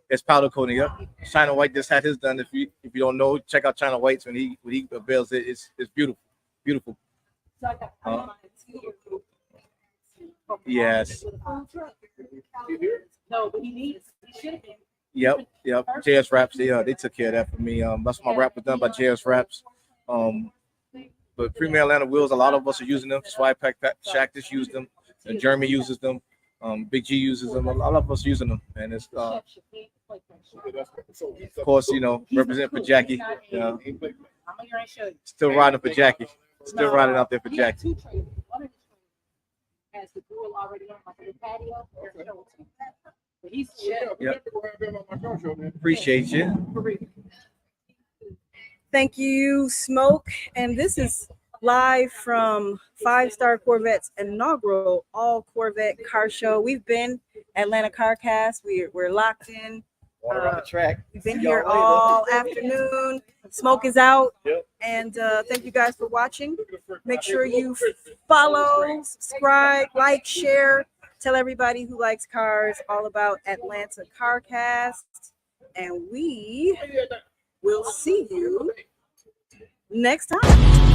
It's powder coating. Yep. China White just had his done. If you don't know, check out China White's when he avails it. It's beautiful. Yes. No, but he should have been. Yep. JS Wraps, they took care of that for me. That's my wrap was done by JS Wraps. But Premier Atlanta Wheels, a lot of us are using them. Swipe Pack Shack just used them. And Jeremy uses them. Big G uses them. A lot of us using them, and it's of course, you know, represent for Jackie. Still riding for Jackie. Still riding out there for Jackie. Has the grill already on like the patio. Yep. Appreciate you. Thank you, Smoke. And this is live from 5-Star Corvette's inaugural all Corvette car show. We've been Atlanta CarCast. We're locked in. On the track. We've been here all afternoon. Smoke is out. Yep. And thank you guys for watching. Make sure you follow, subscribe, like, share. Tell everybody who likes cars all about Atlanta CarCast. And we will see you next time.